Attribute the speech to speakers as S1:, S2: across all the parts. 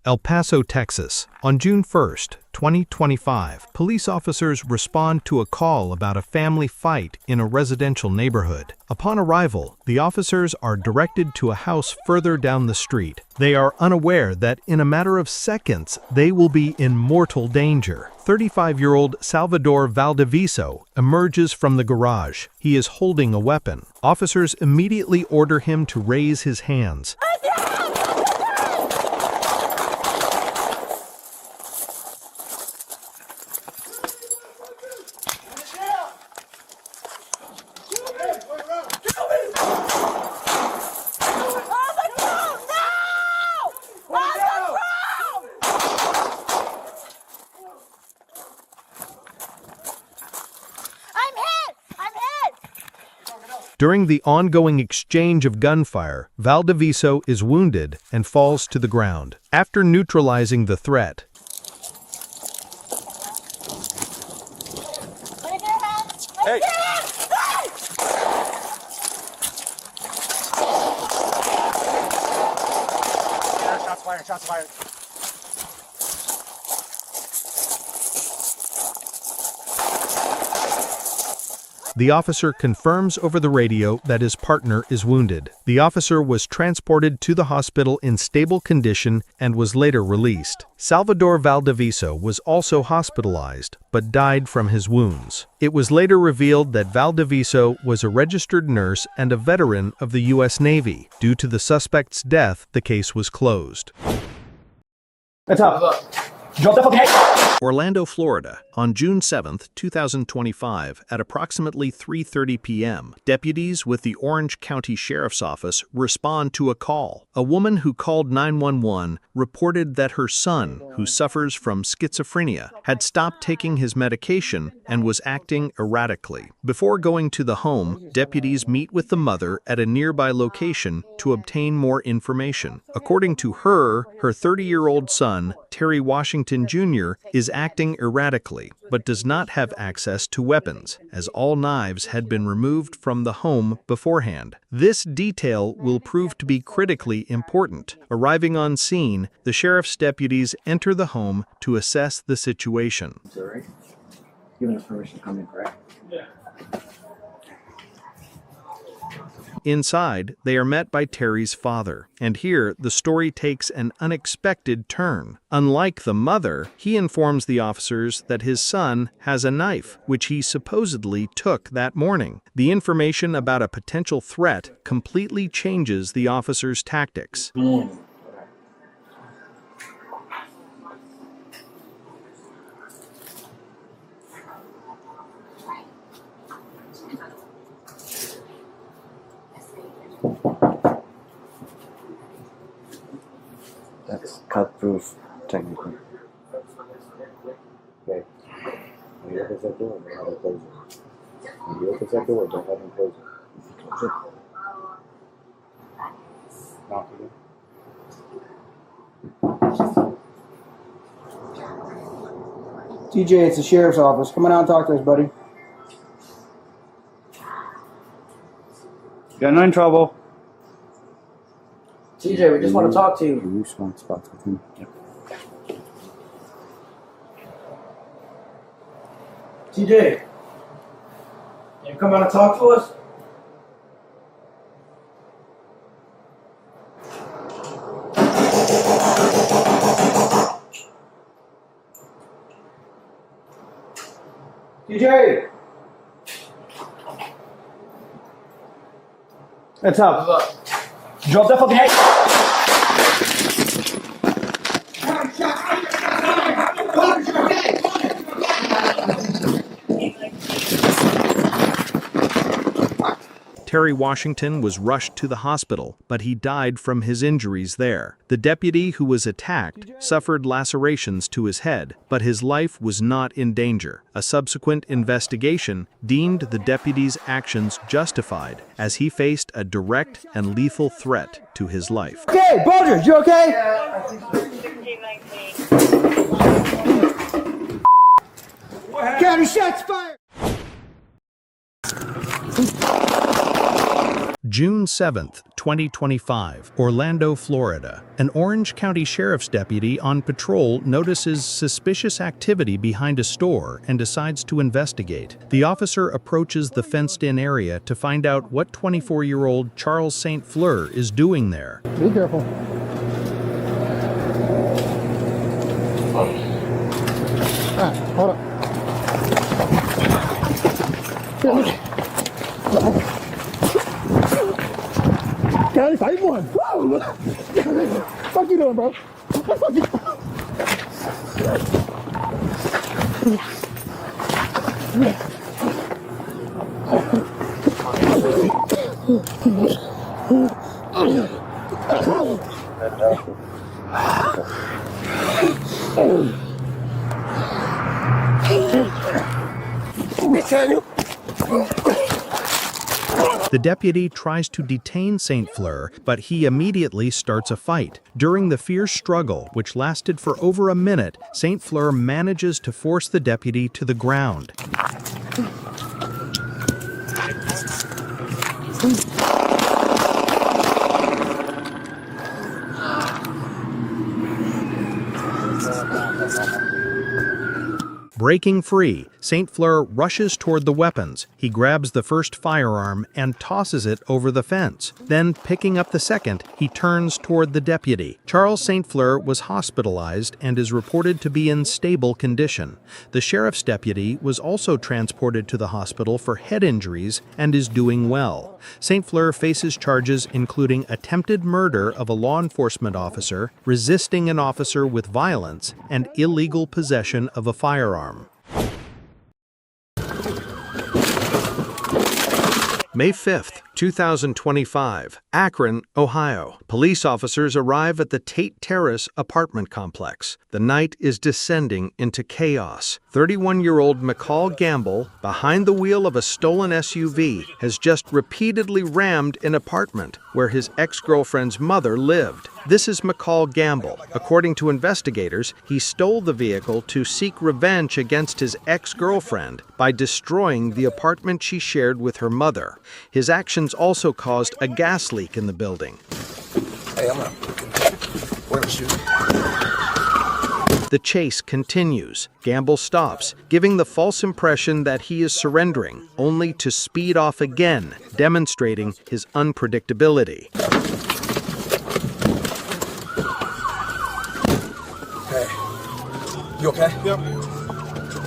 S1: El Paso, Texas. On June 1, 2025, police officers respond to a call about a family fight in a residential neighborhood. Upon arrival, the officers are directed to a house further down the street. They are unaware that in a matter of seconds, they will be in mortal danger. 35-year-old Salvador Valdeviso emerges from the garage. He is holding a weapon. Officers immediately order him to raise his hands. During the ongoing exchange of gunfire, Valdeviso is wounded and falls to the ground. After neutralizing the threat,
S2: Hey! Shots fired, shots fired.
S1: the officer confirms over the radio that his partner is wounded. The officer was transported to the hospital in stable condition and was later released. Salvador Valdeviso was also hospitalized, but died from his wounds. It was later revealed that Valdeviso was a registered nurse and a veteran of the U.S. Navy. Due to the suspect's death, the case was closed.
S2: That's up. Drop the fucking head.
S1: Orlando, Florida. On June 7, 2025, at approximately 3:30 p.m., deputies with the Orange County Sheriff's Office respond to a call. A woman who called 911 reported that her son, who suffers from schizophrenia, had stopped taking his medication and was acting erratically. Before going to the home, deputies meet with the mother at a nearby location to obtain more information. According to her 30-year-old son, Terry Washington Jr., is acting erratically, but does not have access to weapons, as all knives had been removed from the home beforehand. This detail will prove to be critically important. Arriving on scene, the sheriff's deputies enter the home to assess the situation.
S3: Sorry. Giving us permission to come in, correct? Yeah.
S1: Inside, they are met by Terry's father, and here the story takes an unexpected turn. Unlike the mother, he informs the officers that his son has a knife, which he supposedly took that morning. The information about a potential threat completely changes the officers' tactics.
S3: That's cut-proof, technically. Okay. When he opens that door, don't have him close it. When he opens that door, don't have him close it. Close it. Knock it.
S4: TJ, it's the sheriff's office. Come on out and talk to us, buddy.
S2: Got no trouble.
S4: TJ, we just want to talk to you.
S3: You swamp spots with him. Yep.
S4: TJ, can you come out and talk to us? TJ!
S2: That's up. Drop the fucking head.
S1: Terry Washington was rushed to the hospital, but he died from his injuries there. The deputy who was attacked suffered lacerations to his head, but his life was not in danger. A subsequent investigation deemed the deputy's actions justified, as he faced a direct and lethal threat to his life.
S4: Okay, Bulgers, you okay? County shots fired!
S1: June 7, 2025, Orlando, Florida. An Orange County Sheriff's deputy on patrol notices suspicious activity behind a store and decides to investigate. The officer approaches the fenced-in area to find out what 24-year-old Charles St. Fleur is doing there.
S2: Be careful. Hold up. County 5-1. Whoa! Fuck you doing, bro? Fuck you.
S1: The deputy tries to detain St. Fleur, but he immediately starts a fight. During the fierce struggle, which lasted for over a minute, St. Fleur manages to force the deputy to the ground. Breaking free, St. Fleur rushes toward the weapons. He grabs the first firearm and tosses it over the fence. Then, picking up the second, he turns toward the deputy. Charles St. Fleur was hospitalized and is reported to be in stable condition. The sheriff's deputy was also transported to the hospital for head injuries and is doing well. St. Fleur faces charges including attempted murder of a law enforcement officer, resisting an officer with violence, and illegal possession of a firearm. May 5th, 2025, Akron, Ohio. Police officers arrive at the Tate Terrace apartment complex. The night is descending into chaos. 31-year-old McCall Gamble, behind the wheel of a stolen SUV, has just repeatedly rammed an apartment where his ex-girlfriend's mother lived. This is McCall Gamble. According to investigators, he stole the vehicle to seek revenge against his ex-girlfriend by destroying the apartment she shared with her mother. His actions also caused a gas leak in the building.
S5: Hey, we're gonna shoot.
S1: The chase continues. Gamble stops, giving the false impression that he is surrendering, only to speed off again, demonstrating his unpredictability.
S5: Hey, you okay? Yep.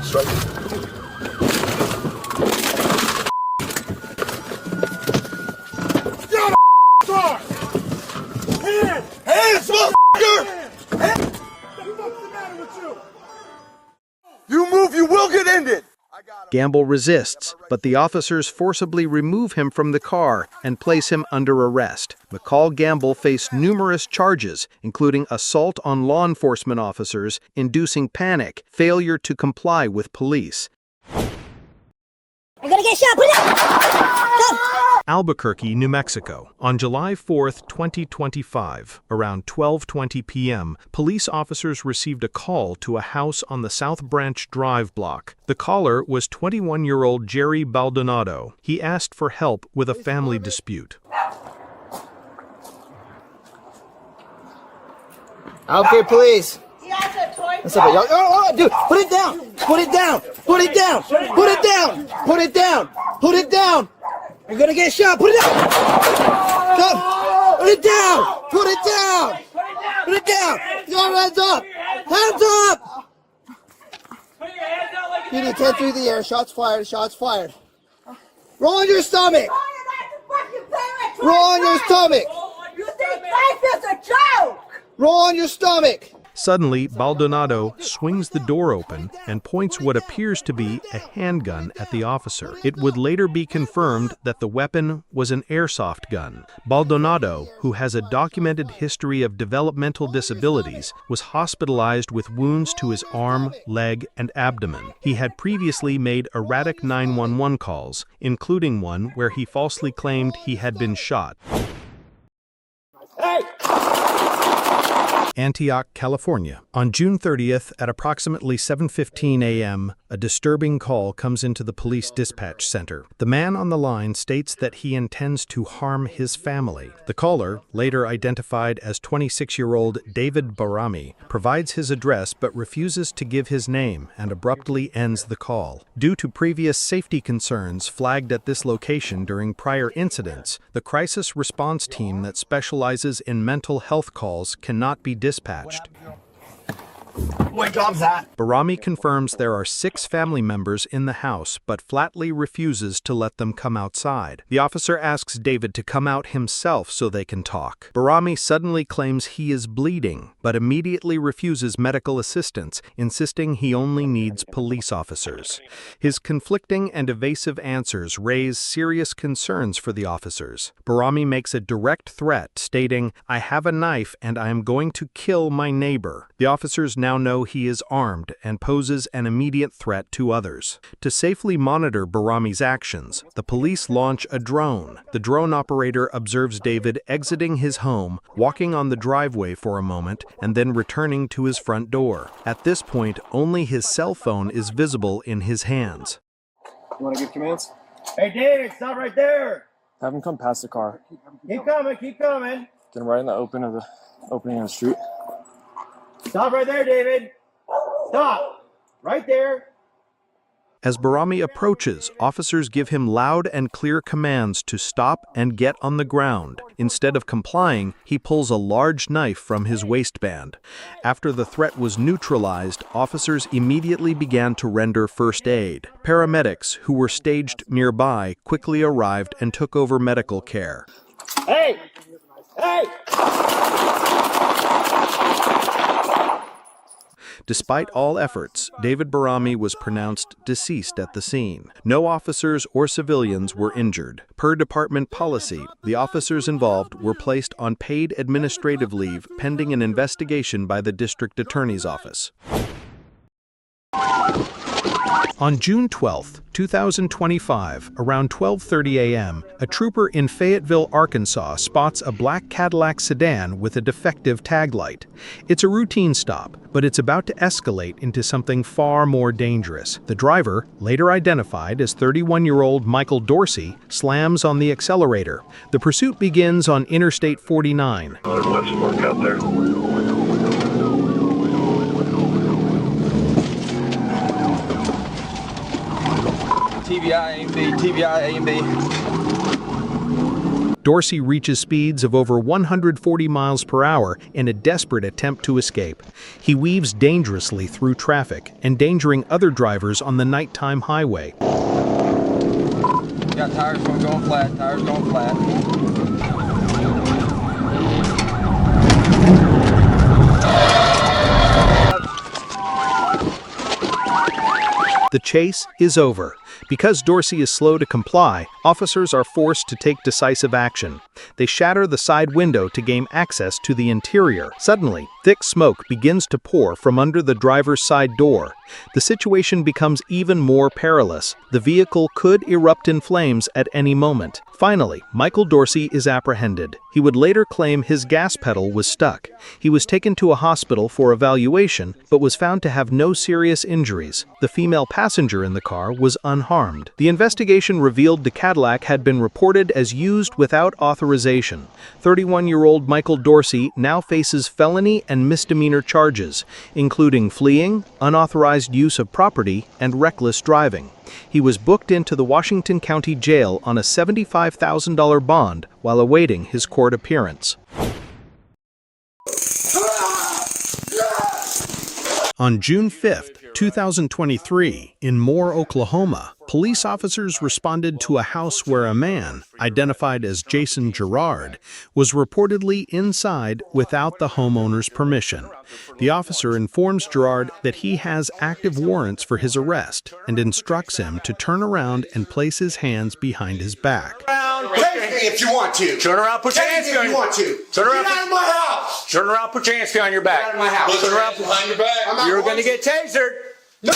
S5: Straight. Hands, motherfucker! You move, you will get ended!
S1: Gamble resists, but the officers forcibly remove him from the car and place him under arrest. McCall Gamble faced numerous charges, including assault on law enforcement officers, inducing panic, failure to comply with police.
S6: I'm gonna get shot! Put it up! Go!
S1: Albuquerque, New Mexico. On July 4, 2025, around 12:20 p.m., police officers received a call to a house on the South Branch Drive block. The caller was 21-year-old Jerry Baldonado. He asked for help with a family dispute.
S7: Okay, please.
S6: He has a toy.
S7: What's up, y'all? Oh, dude, put it down! Put it down! Put it down! Put it down! Put it down! Put it down! You're gonna get shot! Put it down! Come! Put it down! Put it down! Put it down! Your hands up! Hands up!
S4: Put your hands out like
S7: You need 10 through the air. Shots fired. Shots fired. Roll on your stomach! Roll on your stomach!
S6: You think life is a joke?
S7: Roll on your stomach!
S1: Suddenly, Baldonado swings the door open and points what appears to be a handgun at the officer. It would later be confirmed that the weapon was an airsoft gun. Baldonado, who has a documented history of developmental disabilities, was hospitalized with wounds to his arm, leg, and abdomen. He had previously made erratic 911 calls, including one where he falsely claimed he had been shot.
S2: Hey!
S1: Antioch, California. On June 30th, at approximately 7:15 a.m., a disturbing call comes into the police dispatch center. The man on the line states that he intends to harm his family. The caller, later identified as 26-year-old David Barami, provides his address but refuses to give his name and abruptly ends the call. Due to previous safety concerns flagged at this location during prior incidents, the crisis response team that specializes in mental health calls cannot be dispatched.
S7: What job's that?
S1: Barami confirms there are 6 family members in the house, but flatly refuses to let them come outside. The officer asks David to come out himself so they can talk. Barami suddenly claims he is bleeding, but immediately refuses medical assistance, insisting he only needs police officers. His conflicting and evasive answers raise serious concerns for the officers. Barami makes a direct threat, stating, "I have a knife and I am going to kill my neighbor." The officers now know he is armed and poses an immediate threat to others. To safely monitor Barami's actions, the police launch a drone. The drone operator observes David exiting his home, walking on the driveway for a moment, and then returning to his front door. At this point, only his cell phone is visible in his hands.
S8: You want to give commands?
S4: Hey, David, stop right there.
S8: Have him come past the car.
S4: Keep coming, keep coming.
S8: Get him right in the opening of the street.
S4: Stop right there, David. Stop. Right there.
S1: As Barami approaches, officers give him loud and clear commands to stop and get on the ground. Instead of complying, he pulls a large knife from his waistband. After the threat was neutralized, officers immediately began to render first aid. Paramedics, who were staged nearby, quickly arrived and took over medical care.
S4: Hey! Hey!
S1: Despite all efforts, David Barami was pronounced deceased at the scene. No officers or civilians were injured. Per department policy, the officers involved were placed on paid administrative leave pending an investigation by the district attorney's office. On June 12, 2025, around 12:30 a.m., a trooper in Fayetteville, Arkansas spots a black Cadillac sedan with a defective taglight. It's a routine stop, but it's about to escalate into something far more dangerous. The driver, later identified as 31-year-old Michael Dorsey, slams on the accelerator. The pursuit begins on Interstate 49.
S9: Let's work out there. TBI, A and B, TBI, A and B.
S1: Dorsey reaches speeds of over 140 miles per hour in a desperate attempt to escape. He weaves dangerously through traffic, endangering other drivers on the nighttime highway.
S9: Got tires going flat, tires going flat.
S1: The chase is over. Because Dorsey is slow to comply, officers are forced to take decisive action. They shatter the side window to gain access to the interior. Suddenly, thick smoke begins to pour from under the driver's side door. The situation becomes even more perilous. The vehicle could erupt in flames at any moment. Finally, Michael Dorsey is apprehended. He would later claim his gas pedal was stuck. He was taken to a hospital for evaluation, but was found to have no serious injuries. The female passenger in the car was unharmed. The investigation revealed the Cadillac had been reported as used without authorization. 31-year-old Michael Dorsey now faces felony and misdemeanor charges, including fleeing, unauthorized use of property, and reckless driving. He was booked into the Washington County Jail on a $75,000 bond while awaiting his court appearance. On June 5, 2023, in Moore, Oklahoma, police officers responded to a house where a man, identified as Jason Gerard, was reportedly inside without the homeowner's permission. The officer informs Gerard that he has active warrants for his arrest and instructs him to turn around and place his hands behind his back.
S5: If you want to.
S9: Turn around, put your hands
S5: If you want to.
S9: Turn around.
S5: Get out of my house.
S9: Turn around, put your hands behind your back.
S5: Get out of my house.
S9: Turn around,
S5: behind your back. I'm not
S9: You're
S5: going
S9: going to get tasered.
S5: No.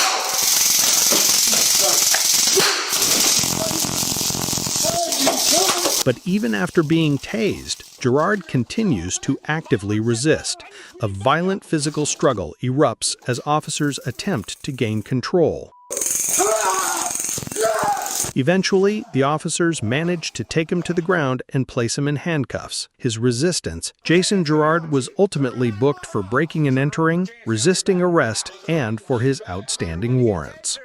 S1: But even after being tased, Girard continues to actively resist. A violent physical struggle erupts as officers attempt to gain control. Eventually, the officers manage to take him to the ground and place him in handcuffs. His resistance, Jason Girard was ultimately booked for breaking and entering, resisting arrest, and for his outstanding warrants.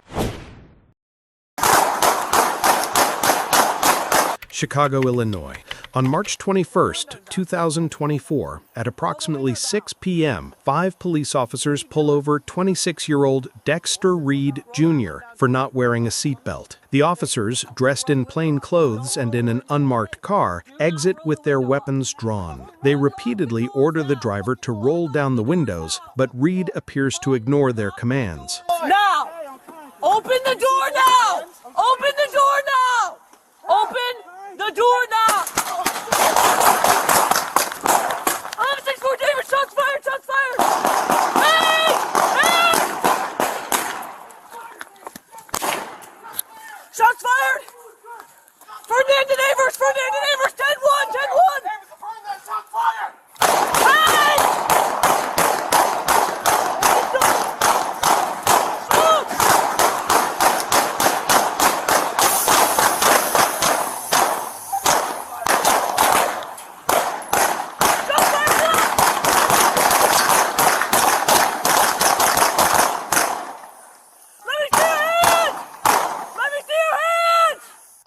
S1: Chicago, Illinois. On March 21, 2024, at approximately 6 p.m., 5 police officers pull over 26-year-old Dexter Reed Jr. for not wearing a seatbelt. The officers, dressed in plain clothes and in an unmarked car, exit with their weapons drawn. They repeatedly order the driver to roll down the windows, but Reed appears to ignore their commands.
S10: Now! Open the door now! Open the door now! Open the door now! I'm 6-4 David, shots fired, shots fired! Hey! Hey! Shots fired! Ferdinand and Avers, 10-1, 10-1! Hey!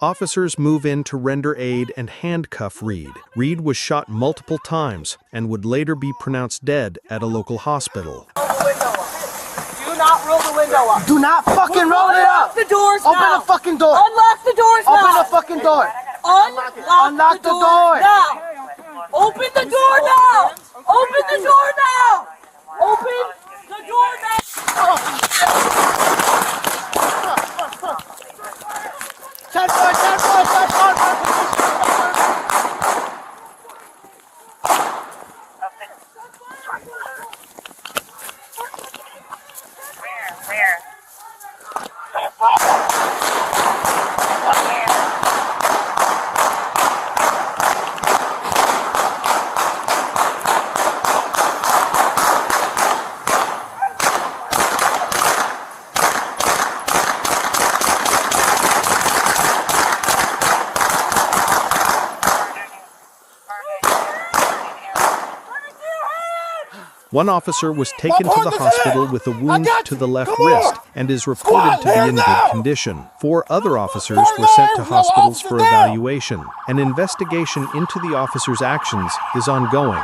S1: Officers move in to render aid and handcuff Reed. Reed was shot multiple times and would later be pronounced dead at a local hospital.
S10: Do not roll the window up.
S7: Do not fucking roll it up.
S10: Unlock the doors now.
S7: Open the fucking door.
S10: Unlock the doors now.
S7: Open the fucking door.
S10: Unlock the door now. Open the door now. Open the door now. Open the door now.
S6: Where?
S1: One officer was taken to the hospital with a wound to the left wrist and is reported to be in good condition. 4 other officers were sent to hospitals for evaluation. An investigation into the officers' actions is ongoing.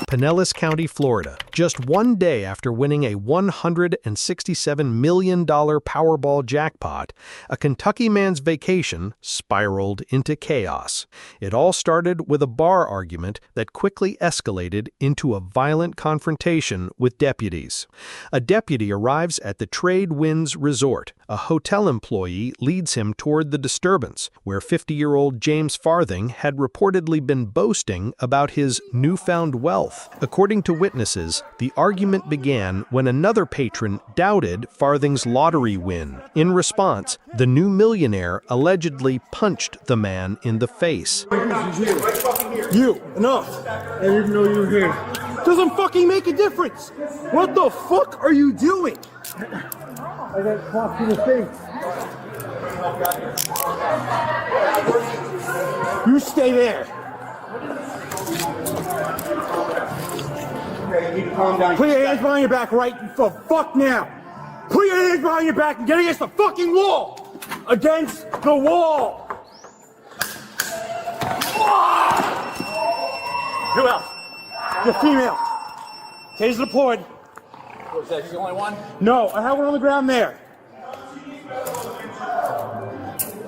S1: Pinellas County, Florida. Just one day after winning a $167 million Powerball jackpot, a Kentucky man's vacation spiraled into chaos. It all started with a bar argument that quickly escalated into a violent confrontation with deputies. A deputy arrives at the Trade Winds Resort. A hotel employee leads him toward the disturbance, where 50-year-old James Farthing had reportedly been boasting about his newfound wealth. According to witnesses, the argument began when another patron doubted Farthing's lottery win. In response, the new millionaire allegedly punched the man in the face.
S2: You, enough. I didn't even know you were here. Doesn't fucking make a difference. What the fuck are you doing? I got clocked in the face. You stay there.
S3: Okay, you need to calm down.
S2: Put your hands behind your back right the fuck now. Put your hands behind your back and get against the fucking wall. Against the wall. Who else? The female. Taser deployed.
S9: Was that the only one?
S2: No, I have one on the ground there.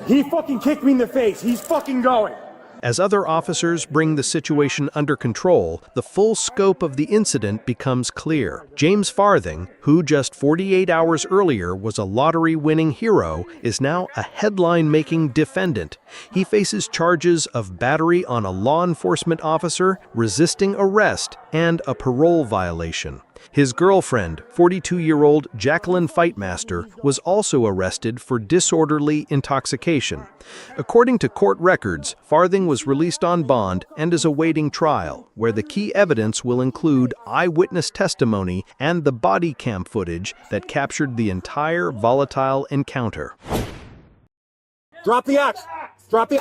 S2: He fucking kicked me in the face. He's fucking going.
S1: As other officers bring the situation under control, the full scope of the incident becomes clear. James Farthing, who just 48 hours earlier was a lottery-winning hero, is now a headline-making defendant. He faces charges of battery on a law enforcement officer, resisting arrest, and a parole violation. His girlfriend, 42-year-old Jacqueline Fightmaster, was also arrested for disorderly intoxication. According to court records, Farthing was released on bond and is awaiting trial, where the key evidence will include eyewitness testimony and the body cam footage that captured the entire volatile encounter.
S2: Drop the axe! Drop the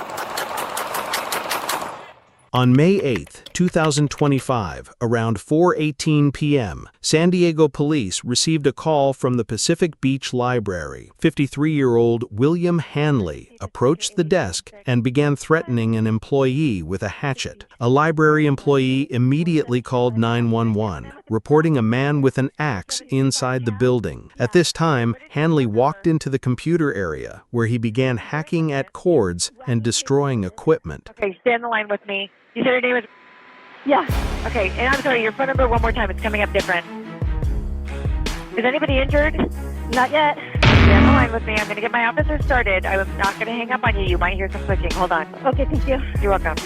S1: On May 8, 2025, around 4:18 p.m., San Diego police received a call from the Pacific Beach Library. 53-year-old William Hanley approached the desk and began threatening an employee with a hatchet. A library employee immediately called 911, reporting a man with an axe inside the building. At this time, Hanley walked into the computer area, where he began hacking at cords and destroying equipment.
S11: Okay, stay on the line with me. You said your name was... Yeah. Okay, and I'm sorry, your phone number one more time. It's coming up different. Is anybody injured?
S6: Not yet.
S11: Stay on the line with me. I'm going to get my officer started. I'm not going to hang up on you. You might hear some clicking. Hold on.
S6: Okay, thank you.
S11: You're welcome.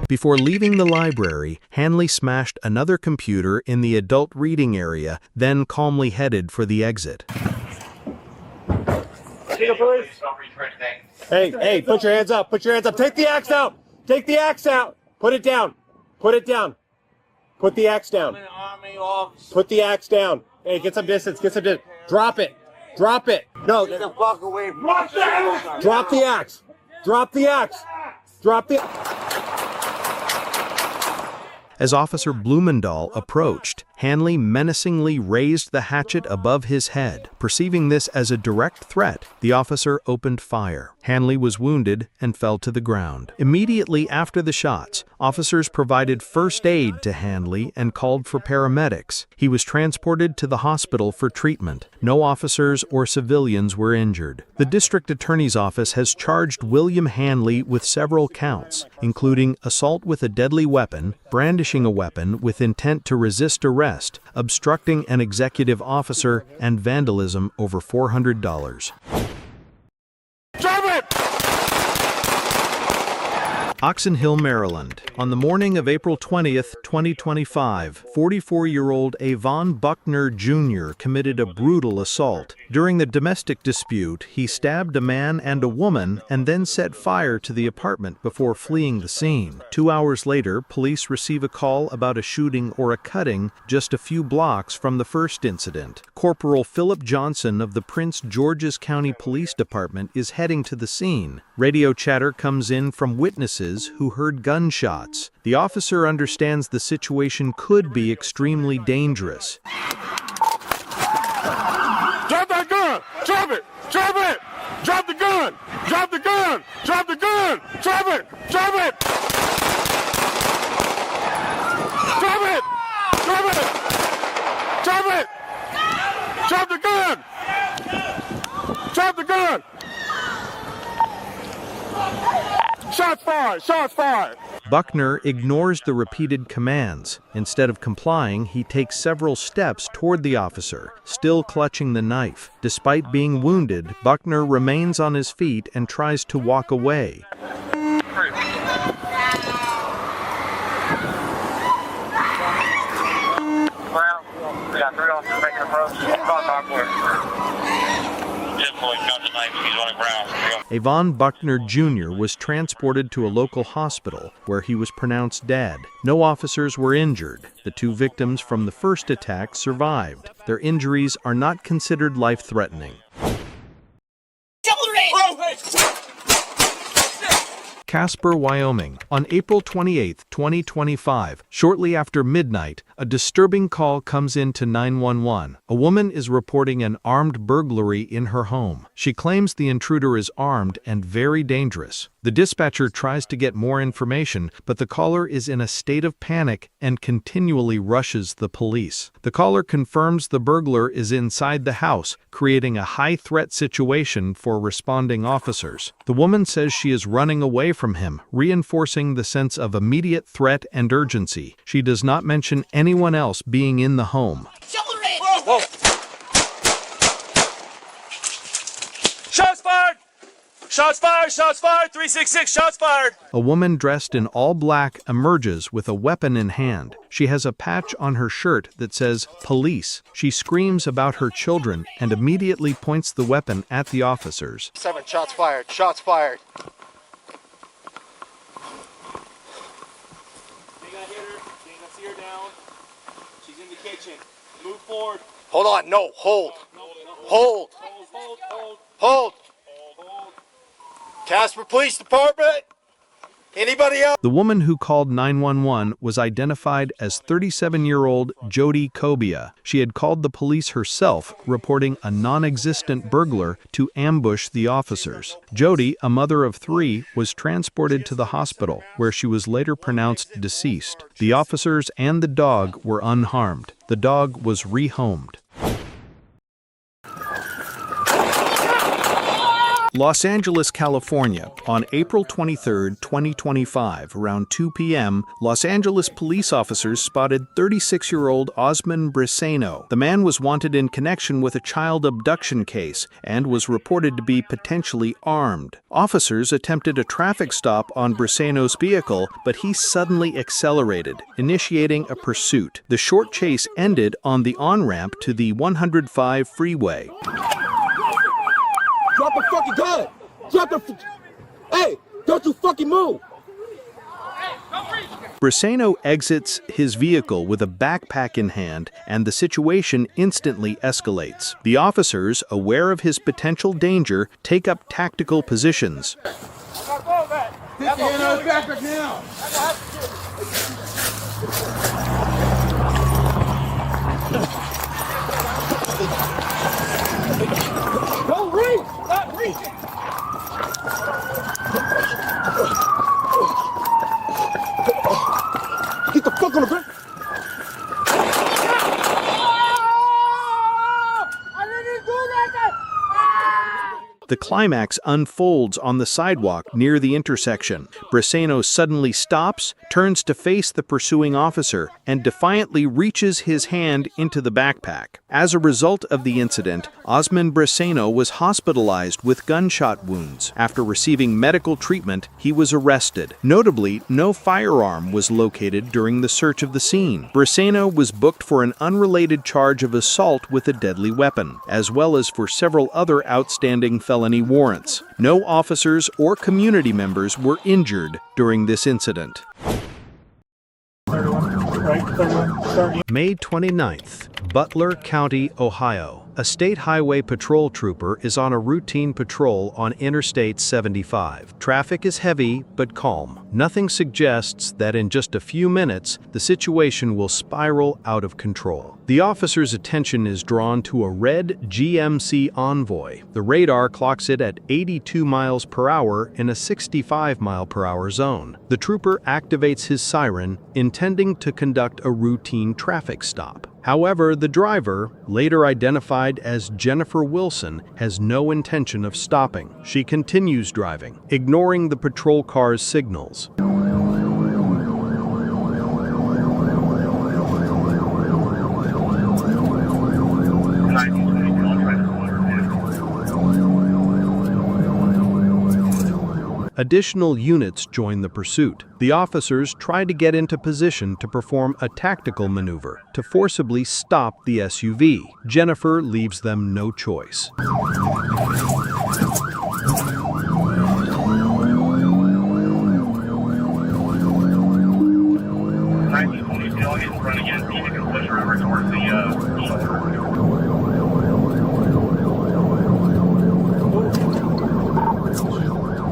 S1: Before leaving the library, Hanley smashed another computer in the adult reading area, then calmly headed for the exit.
S2: Hey, put your hands up. Put your hands up. Take the axe out. Take the axe out. Put it down. Put it down. Put the axe down. Put the axe down. Hey, get some distance. Get some distance. Drop it. Drop it. No. Get the fuck away from me. Drop the axe. Drop the axe. Drop the...
S1: As Officer Blumendahl approached, Hanley menacingly raised the hatchet above his head. Perceiving this as a direct threat, the officer opened fire. Hanley was wounded and fell to the ground. Immediately after the shots, officers provided first aid to Hanley and called for paramedics. He was transported to the hospital for treatment. No officers or civilians were injured. The district attorney's office has charged William Hanley with several counts, including assault with a deadly weapon, brandishing a weapon with intent to resist arrest, obstructing an executive officer, and vandalism over $400. Oxon Hill, Maryland. On the morning of April 20th, 2025, 44-year-old Avon Buckner Jr. committed a brutal assault. During the domestic dispute, he stabbed a man and a woman and then set fire to the apartment before fleeing the scene. 2 hours later, police receive a call about a shooting or a cutting just a few blocks from the first incident. Corporal Philip Johnson of the Prince George's County Police Department is heading to the scene. Radio chatter comes in from witnesses who heard gunshots. The officer understands the situation could be extremely dangerous.
S2: Drop that gun! Drop it! Drop it! Drop the gun! Drop the gun! Drop the gun! Drop it! Drop it! Drop it! Drop it! Drop it! Drop the gun! Drop the gun! Shots fired! Shots fired!
S1: Buckner ignores the repeated commands. Instead of complying, he takes several steps toward the officer, still clutching the knife. Despite being wounded, Buckner remains on his feet and tries to walk away. Avon Buckner Jr. was transported to a local hospital where he was pronounced dead. No officers were injured. The two victims from the first attack survived. Their injuries are not considered life-threatening. Casper, Wyoming. On April 28, 2025, shortly after midnight, a disturbing call comes in to 911. A woman is reporting an armed burglary in her home. She claims the intruder is armed and very dangerous. The dispatcher tries to get more information, but the caller is in a state of panic and continually rushes the police. The caller confirms the burglar is inside the house, creating a high-threat situation for responding officers. The woman says she is running away from him, reinforcing the sense of immediate threat and urgency. She does not mention anyone else being in the home.
S2: Shots fired!
S9: Shots fired, 366, shots fired.
S1: A woman dressed in all black emerges with a weapon in hand. She has a patch on her shirt that says police. She screams about her children and immediately points the weapon at the officers.
S5: 7 shots fired. Shots fired.
S9: They got hit her. They got see her down. She's in the kitchen. Move forward.
S5: Hold on. No. Hold. Hold. Hold. Casper Police Department. Anybody else?
S1: The woman who called 911 was identified as 37-year-old Jody Cobia. She had called the police herself, reporting a non-existent burglar to ambush the officers. Jody, a mother of 3, was transported to the hospital, where she was later pronounced deceased. The officers and the dog were unharmed. The dog was rehomed. Los Angeles, California. On April 23, 2025, around 2 p.m., Los Angeles police officers spotted 36-year-old Osman Briseno. The man was wanted in connection with a child abduction case and was reported to be potentially armed. Officers attempted a traffic stop on Briseno's vehicle, but he suddenly accelerated, initiating a pursuit. The short chase ended on the on-ramp to the 105 freeway.
S7: Drop the fucking gun! Drop the Hey, don't you fucking move!
S1: Briseno exits his vehicle with a backpack in hand, and the situation instantly escalates. The officers, aware of his potential danger, take up tactical positions.
S7: Take your hand out of the backpack now! Don't reach! Stop reaching! Get the fuck on the ground! I didn't do that!
S1: The climax unfolds on the sidewalk near the intersection. Briseno suddenly stops, turns to face the pursuing officer, and defiantly reaches his hand into the backpack. As a result of the incident, Osman Briseno was hospitalized with gunshot wounds. After receiving medical treatment, he was arrested. Notably, no firearm was located during the search of the scene. Briseno was booked for an unrelated charge of assault with a deadly weapon, as well as for several other outstanding felony warrants. No officers or community members were injured during this incident. May 29th, Butler County, Ohio. A state highway patrol trooper is on a routine patrol on Interstate 75. Traffic is heavy but calm. Nothing suggests that in just a few minutes, the situation will spiral out of control. The officer's attention is drawn to a red GMC Envoy. The radar clocks it at 82 miles per hour in a 65 mile per hour zone. The trooper activates his siren, intending to conduct a routine traffic stop. However, the driver, later identified as Jennifer Wilson, has no intention of stopping. She continues driving, ignoring the patrol car's signals. Additional units join the pursuit. The officers try to get into position to perform a tactical maneuver to forcibly stop the SUV. Jennifer leaves them no choice.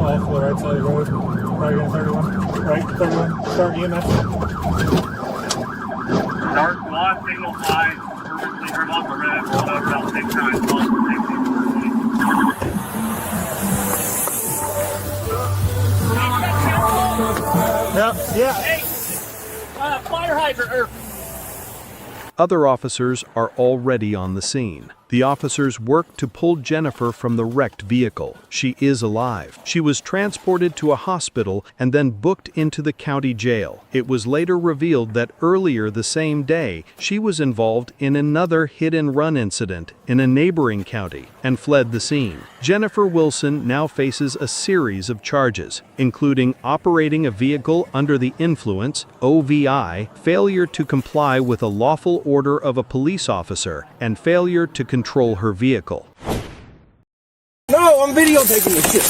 S2: Off the right side of the road. Right in 31. Right, 31. Start EMS.
S12: Start squad, signal 5. Purposely driven off the red. Rolled over about 6 times. Call for safety.
S2: Yep, yeah.
S12: Hey! Fire hydrant,
S1: Other officers are already on the scene. The officers worked to pull Jennifer from the wrecked vehicle. She is alive. She was transported to a hospital and then booked into the county jail. It was later revealed that earlier the same day, she was involved in another hit-and-run incident in a neighboring county and fled the scene. Jennifer Wilson now faces a series of charges, including operating a vehicle under the influence, OVI, failure to comply with a lawful order of a police officer, and failure to control her vehicle.
S7: No, I'm videotaping this shit.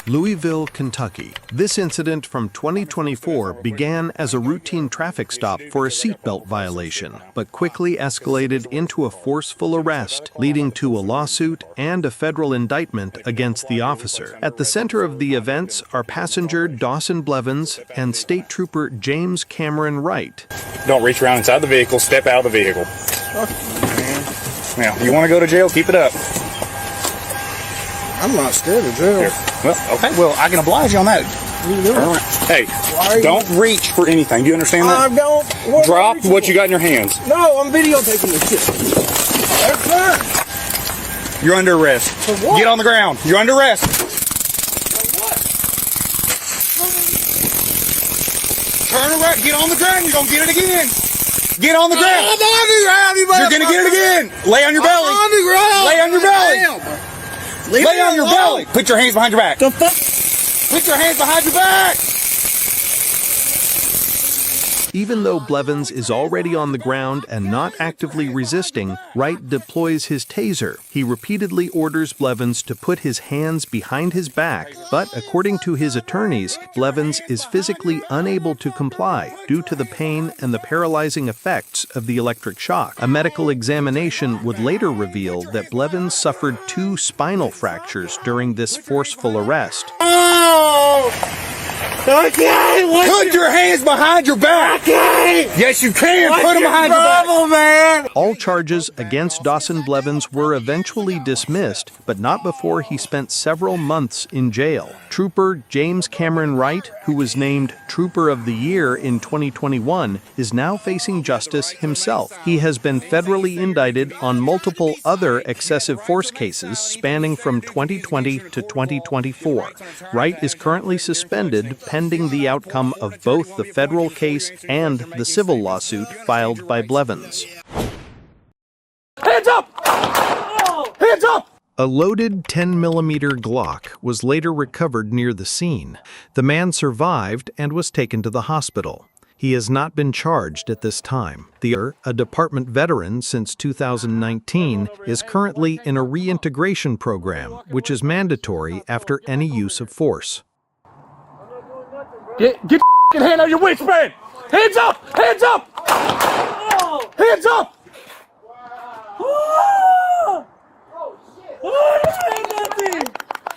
S1: Louisville, Kentucky. This incident from 2024 began as a routine traffic stop for a seatbelt violation, but quickly escalated into a forceful arrest, leading to a lawsuit and a federal indictment against the officer. At the center of the events are passenger Dawson Blevins and State Trooper James Cameron Wright.
S12: Don't reach around inside the vehicle, step out of the vehicle. Now, you want to go to jail, keep it up.
S7: I'm not scared of jail.
S12: Here. Well, okay, well, I can oblige you on that. Hey, don't reach for anything. Do you understand that?
S7: I don't.
S12: Drop what you got in your hands.
S7: No, I'm videotaping this shit.
S12: You're under arrest.
S7: For what?
S12: Get on the ground. You're under arrest. Turn around. Get on the ground. You're going to get it again. Get on the ground.
S7: I'm on the ground.
S12: You're going to get it again. Lay on your belly.
S7: I'm on the ground.
S12: Lay on your belly. Lay on your belly. Put your hands behind your back.
S7: The fuck?
S12: Put your hands behind your back.
S1: Even though Blevins is already on the ground and not actively resisting, Wright deploys his taser. He repeatedly orders Blevins to put his hands behind his back, but according to his attorneys, Blevins is physically unable to comply due to the pain and the paralyzing effects of the electric shock. A medical examination would later reveal that Blevins suffered 2 spinal fractures during this forceful arrest.
S7: Oh! Okay,
S12: Put your hands behind your back.
S7: Okay.
S12: Yes, you can. Put them behind your back.
S7: Man?
S1: All charges against Dawson Blevins were eventually dismissed, but not before he spent several months in jail. Trooper James Cameron Wright, who was named Trooper of the Year in 2021, is now facing justice himself. He has been federally indicted on multiple other excessive force cases spanning from 2020 to 2024. Wright is currently suspended pending the outcome of both the federal case and the civil lawsuit filed by Blevins.
S2: Hands up! Hands up!
S1: A loaded 10mm Glock was later recovered near the scene. The man survived and was taken to the hospital. He has not been charged at this time. A department veteran since 2019, is currently in a reintegration program, which is mandatory after any use of force.
S2: Get your hand out of your waistband! Hands up! Hands up! Hands up!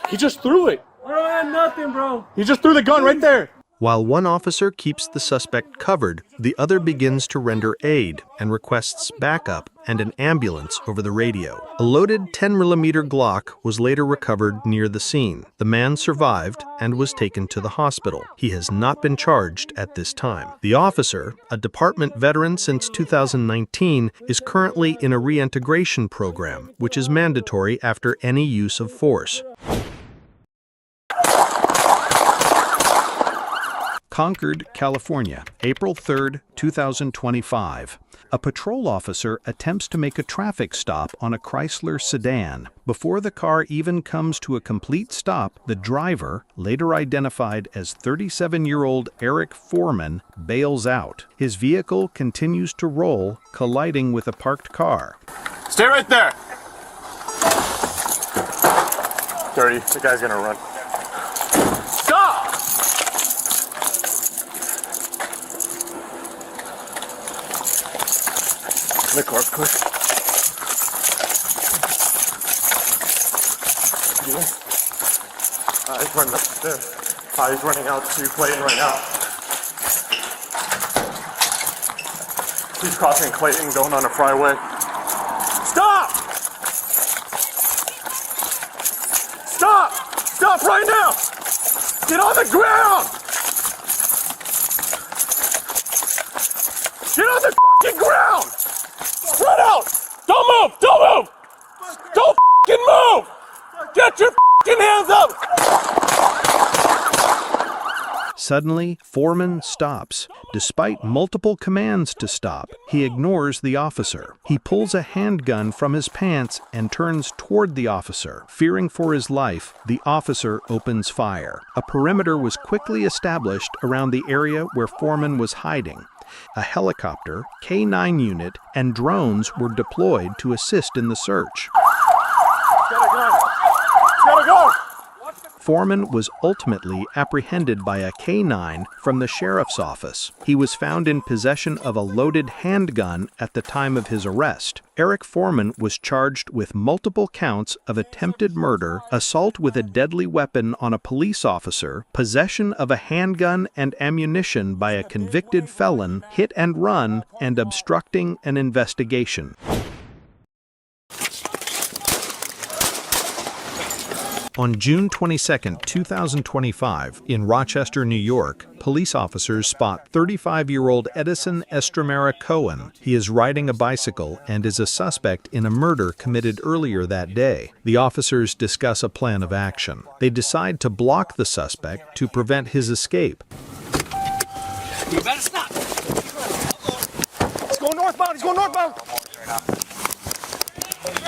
S2: He just threw it.
S4: I don't have nothing, bro.
S2: He just threw the gun right there.
S1: While one officer keeps the suspect covered, the other begins to render aid and requests backup and an ambulance over the radio. A loaded 10mm Glock was later recovered near the scene. The man survived and was taken to the hospital. He has not been charged at this time. The officer, a department veteran since 2019, is currently in a reintegration program, which is mandatory after any use of force. Concord, California, April 3, 2025. A patrol officer attempts to make a traffic stop on a Chrysler sedan. Before the car even comes to a complete stop, the driver, later identified as 37-year-old Eric Foreman, bails out. His vehicle continues to roll, colliding with a parked car.
S12: Stay right there. 30. The guy's gonna run. Stop! The car's quick. He's running upstairs. He's running out to Clayton right now. He's crossing Clayton, going on a freeway. Stop! Stop! Stop right now! Get on the ground! Get on the fucking ground! Spread out! Don't move!
S1: Suddenly, Foreman stops. Despite multiple commands to stop, he ignores the officer. He pulls a handgun from his pants and turns toward the officer. Fearing for his life, the officer opens fire. A perimeter was quickly established around the area where Foreman was hiding. A helicopter, K-9 unit, and drones were deployed to assist in the search.
S5: Gotta go!
S1: Foreman was ultimately apprehended by a K-9 from the sheriff's office. He was found in possession of a loaded handgun at the time of his arrest. Eric Foreman was charged with multiple counts of attempted murder, assault with a deadly weapon on a police officer, possession of a handgun and ammunition by a convicted felon, hit and run, and obstructing an investigation. On June 22, 2025, in Rochester, New York, police officers spot 35-year-old Edison Estremera Cohen. He is riding a bicycle and is a suspect in a murder committed earlier that day. The officers discuss a plan of action. They decide to block the suspect to prevent his escape.
S5: You better stop! He's going northbound! He's going northbound!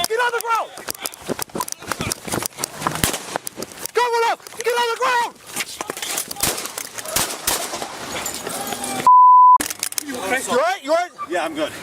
S5: Get on the ground! Going up! Get on the ground! You alright? You alright? Yeah, I'm good.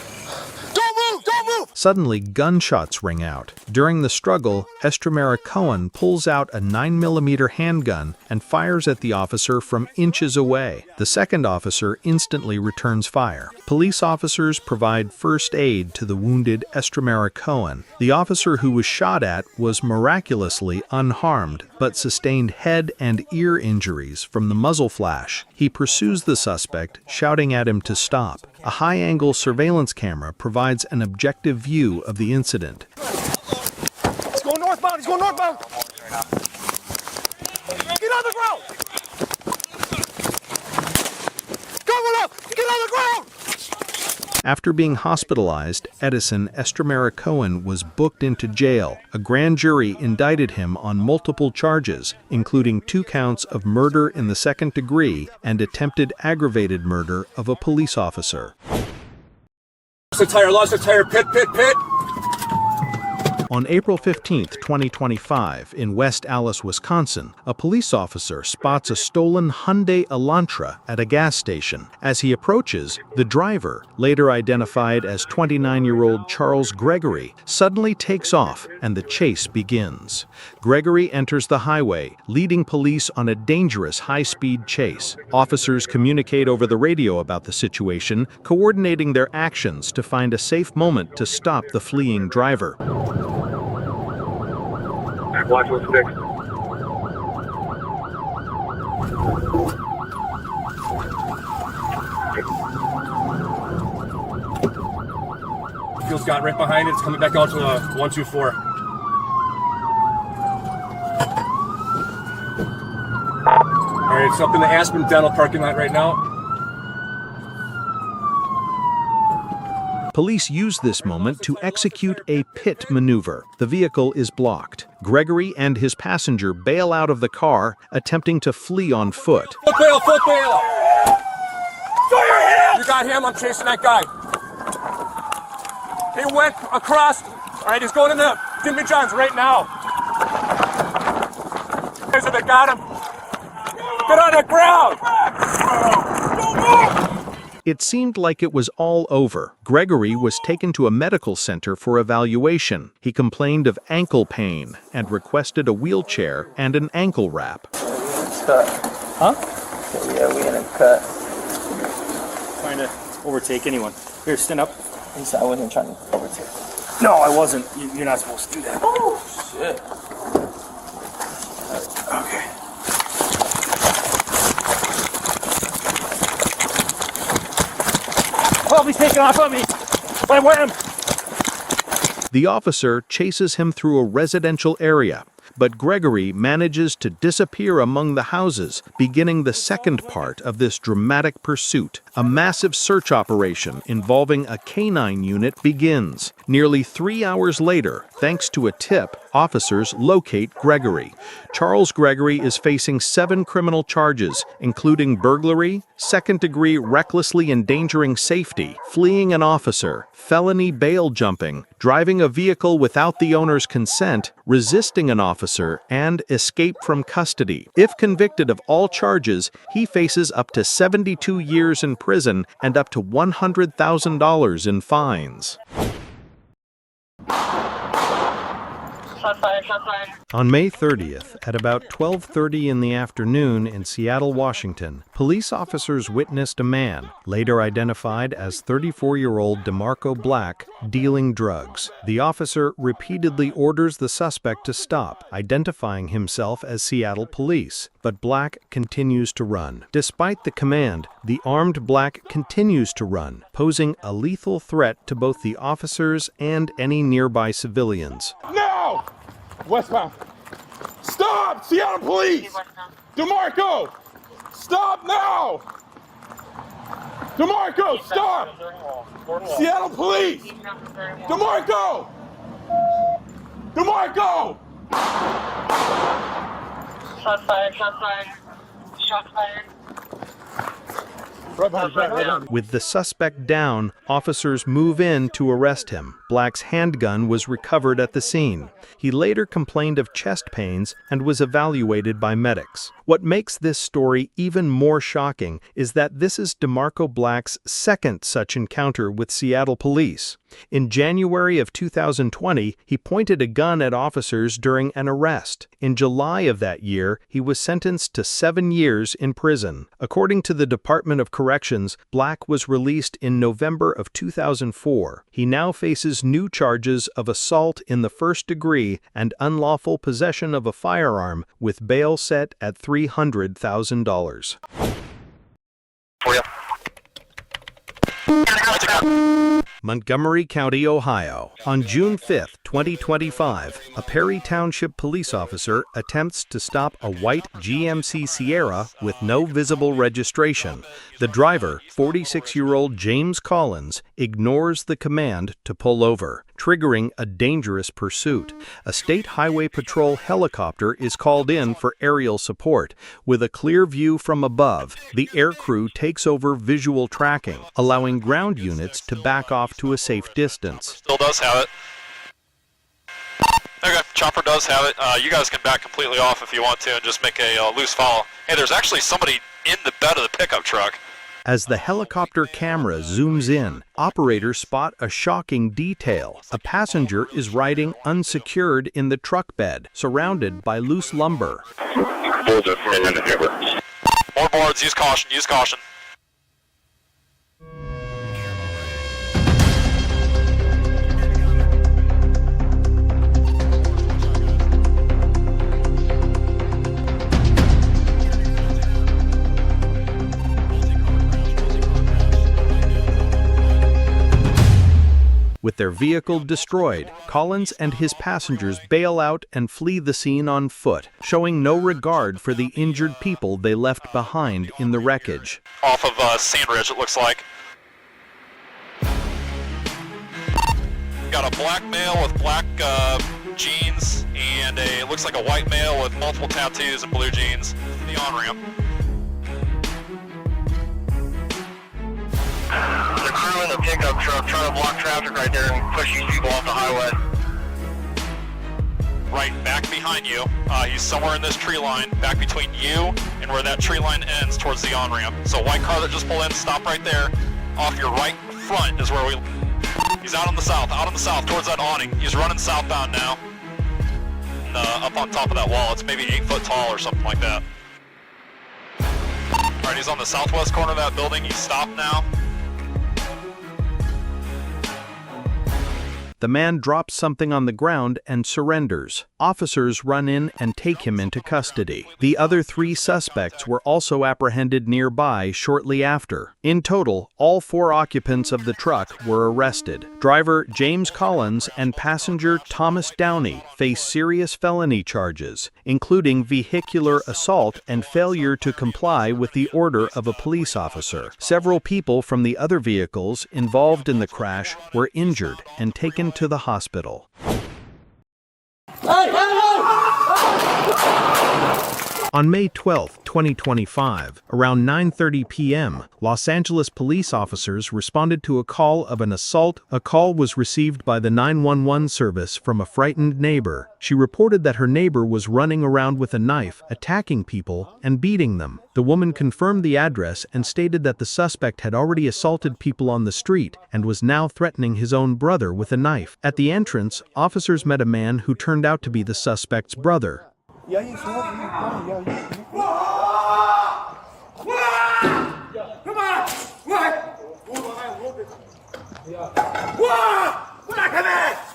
S5: Don't move! Don't move!
S1: Suddenly, gunshots ring out. During the struggle, Estremera Cohen pulls out a 9mm handgun and fires at the officer from inches away. The second officer instantly returns fire. Police officers provide first aid to the wounded Estremera Cohen. The officer who was shot at was miraculously unharmed, but sustained head and ear injuries from the muzzle flash. He pursues the suspect, shouting at him to stop. A high-angle surveillance camera provides an objective view of the incident.
S5: He's going northbound! He's going northbound! Get on the ground! Going up! Get on the ground!
S1: After being hospitalized, Edison Estremera Cohen was booked into jail. A grand jury indicted him on multiple charges, including 2 counts of murder in the second degree and attempted aggravated murder of a police officer.
S5: Lost the tire, pit, pit, pit!
S1: On April 15, 2025, in West Allis, Wisconsin, a police officer spots a stolen Hyundai Elantra at a gas station. As he approaches, the driver, later identified as 29-year-old Charles Gregory, suddenly takes off and the chase begins. Gregory enters the highway, leading police on a dangerous high-speed chase. Officers communicate over the radio about the situation, coordinating their actions to find a safe moment to stop the fleeing driver.
S12: Watch what's fixed.
S5: Fuel's got right behind it. It's coming back out to 124. Alright, it's up in the Aspen Dental parking lot right now.
S1: Police use this moment to execute a pit maneuver. The vehicle is blocked. Gregory and his passenger bail out of the car, attempting to flee on foot.
S5: Foot bail! Foot bail! Show your hands! You got him, I'm chasing that guy. He went across. Alright, he's going in the Jimmy John's right now. Guys, they got him. Get on the ground!
S1: It seemed like it was all over. Gregory was taken to a medical center for evaluation. He complained of ankle pain and requested a wheelchair and an ankle wrap.
S4: Cut. Huh? Yeah, we in a cut.
S9: Trying to overtake anyone. Here, stand up.
S4: He said I wasn't trying to overtake.
S9: No, I wasn't. You're not supposed to do that.
S4: Oh, shit.
S9: Okay. Oh, he's taking off on me. I wham!
S1: The officer chases him through a residential area, but Gregory manages to disappear among the houses, beginning the second part of this dramatic pursuit. A massive search operation involving a K-9 unit begins. Nearly 3 hours later, Thanks to a tip, officers locate Gregory. Charles Gregory is facing 7 criminal charges, including burglary, second-degree recklessly endangering safety, fleeing an officer, felony bail jumping, driving a vehicle without the owner's consent, resisting an officer, and escape from custody. If convicted of all charges, he faces up to 72 years in prison and up to $100,000 in fines. On May 30th, at about 12:30 in the afternoon in Seattle, Washington, police officers witnessed a man, later identified as 34-year-old DeMarco Black, dealing drugs. The officer repeatedly orders the suspect to stop, identifying himself as Seattle police, but Black continues to run. Despite the command, the armed Black continues to run, posing a lethal threat to both the officers and any nearby civilians.
S5: No! Westbound. Stop! Seattle Police! DeMarco! Stop now! DeMarco, stop! Seattle Police! DeMarco! DeMarco!
S10: Shots fired, shots fired. Shots fired.
S1: With the suspect down, officers move in to arrest him. Black's handgun was recovered at the scene. He later complained of chest pains and was evaluated by medics. What makes this story even more shocking is that this is DeMarco Black's second such encounter with Seattle police. In January of 2020, he pointed a gun at officers during an arrest. In July of that year, he was sentenced to 7 years in prison. According to the Department of Corrections, Black was released in November of 2004. He now faces new charges of assault in the first degree and unlawful possession of a firearm, with bail set at $300,000. Montgomery County, Ohio. On June 5, 2025, a Perry Township police officer attempts to stop a white GMC Sierra with no visible registration. The driver, 46-year-old James Collins, ignores the command to pull over, triggering a dangerous pursuit. A state highway patrol helicopter is called in for aerial support. With a clear view from above, the air crew takes over visual tracking, allowing ground units to back off to a safe distance.
S13: Still does have it. Okay, chopper does have it. You guys can back completely off if you want to and just make a loose follow. Hey, there's actually somebody in the bed of the pickup truck.
S1: As the helicopter camera zooms in, operators spot a shocking detail. A passenger is riding unsecured in the truck bed, surrounded by loose lumber.
S13: More boards, use caution, use caution.
S1: With their vehicle destroyed, Collins and his passengers bail out and flee the scene on foot, showing no regard for the injured people they left behind in the wreckage.
S13: Off of Sandridge, it looks like. Got a black male with black jeans and it looks like a white male with multiple tattoos and blue jeans. The on-ramp.
S14: The crew in the pickup truck trying to block traffic right there and push these people off the highway.
S13: Right back behind you. He's somewhere in this tree line, back between you and where that tree line ends towards the on-ramp. So white car that just pulled in, stop right there. Off your right front is where we... He's out on the south, towards that awning. He's running southbound now. And, up on top of that wall. It's maybe 8 foot tall or something like that. Alright, he's on the southwest corner of that building. He's stopped now.
S1: The man drops something on the ground and surrenders. Officers run in and take him into custody. The other 3 suspects were also apprehended nearby shortly after. In total, all 4 occupants of the truck were arrested. Driver James Collins and passenger Thomas Downey face serious felony charges, including vehicular assault and failure to comply with the order of a police officer. Several people from the other vehicles involved in the crash were injured and taken to the hospital. On May 12, 2025, around 9:30 p.m., Los Angeles police officers responded to a call of an assault. A call was received by the 911 service from a frightened neighbor. She reported that her neighbor was running around with a knife, attacking people, and beating them. The woman confirmed the address and stated that the suspect had already assaulted people on the street and was now threatening his own brother with a knife. At the entrance, officers met a man who turned out to be the suspect's brother.
S10: Come on!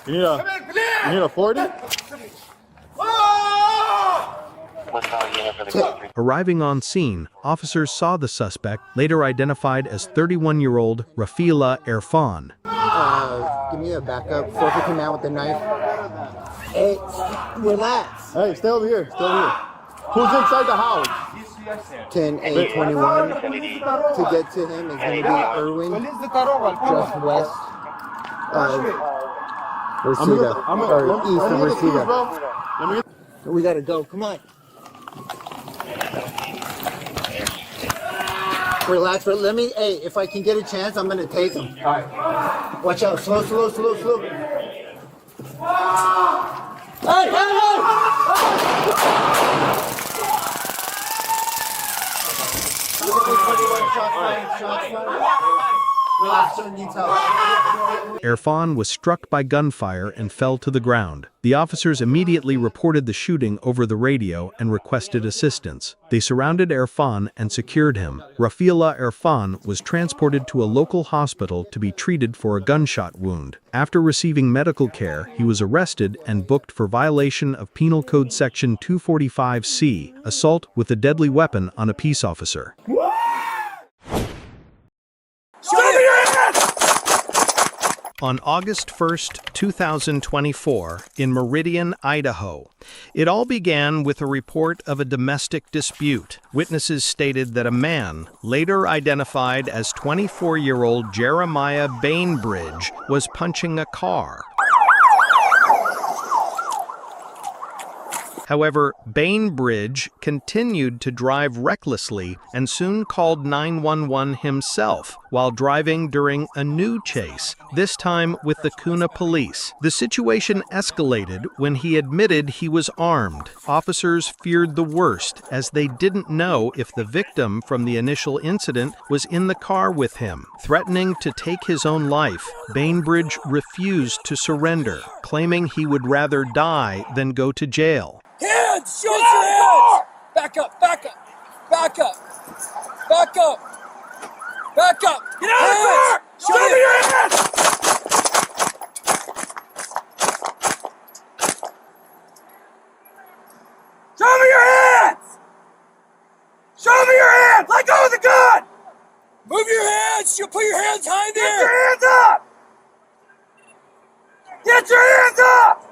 S3: You need a 40?
S1: Arriving on scene, officers saw the suspect, later identified as 31-year-old Rafiela Irfan.
S7: Give me a backup. 450 man with the knife. Hey, relax.
S3: Hey, stay over here. Stay over here. Who's inside the house?
S7: 10-8-21. To get to him is going to be Irwin, just west of Reseda, or east of Reseda. We got to go. Come on. Relax. Let me, hey, if I can get a chance, I'm going to take him. All right. Watch out. Slow. Hey!
S1: Irfan was struck by gunfire and fell to the ground. The officers immediately reported the shooting over the radio and requested assistance. They surrounded Irfan and secured him. Rafiela Irfan was transported to a local hospital to be treated for a gunshot wound. After receiving medical care, he was arrested and booked for violation of Penal Code Section 245C, assault with a deadly weapon on a peace officer. On August 1, 2024, in Meridian, Idaho, it all began with a report of a domestic dispute. Witnesses stated that a man, later identified as 24-year-old Jeremiah Bainbridge, was punching a car. However, Bainbridge continued to drive recklessly and soon called 911 himself while driving during a new chase, this time with the Kuna police. The situation escalated when he admitted he was armed. Officers feared the worst as they didn't know if the victim from the initial incident was in the car with him. Threatening to take his own life, Bainbridge refused to surrender, claiming he would rather die than go to jail.
S10: Hands! Show us your hands! Back up! Back up! Back up! Back up! Back up! Get out of the car! Show me your hands! Show me your hands! Show me your hands! Let go of the gun! Move your hands! You put your hands behind there! Get your hands up! Get your hands up!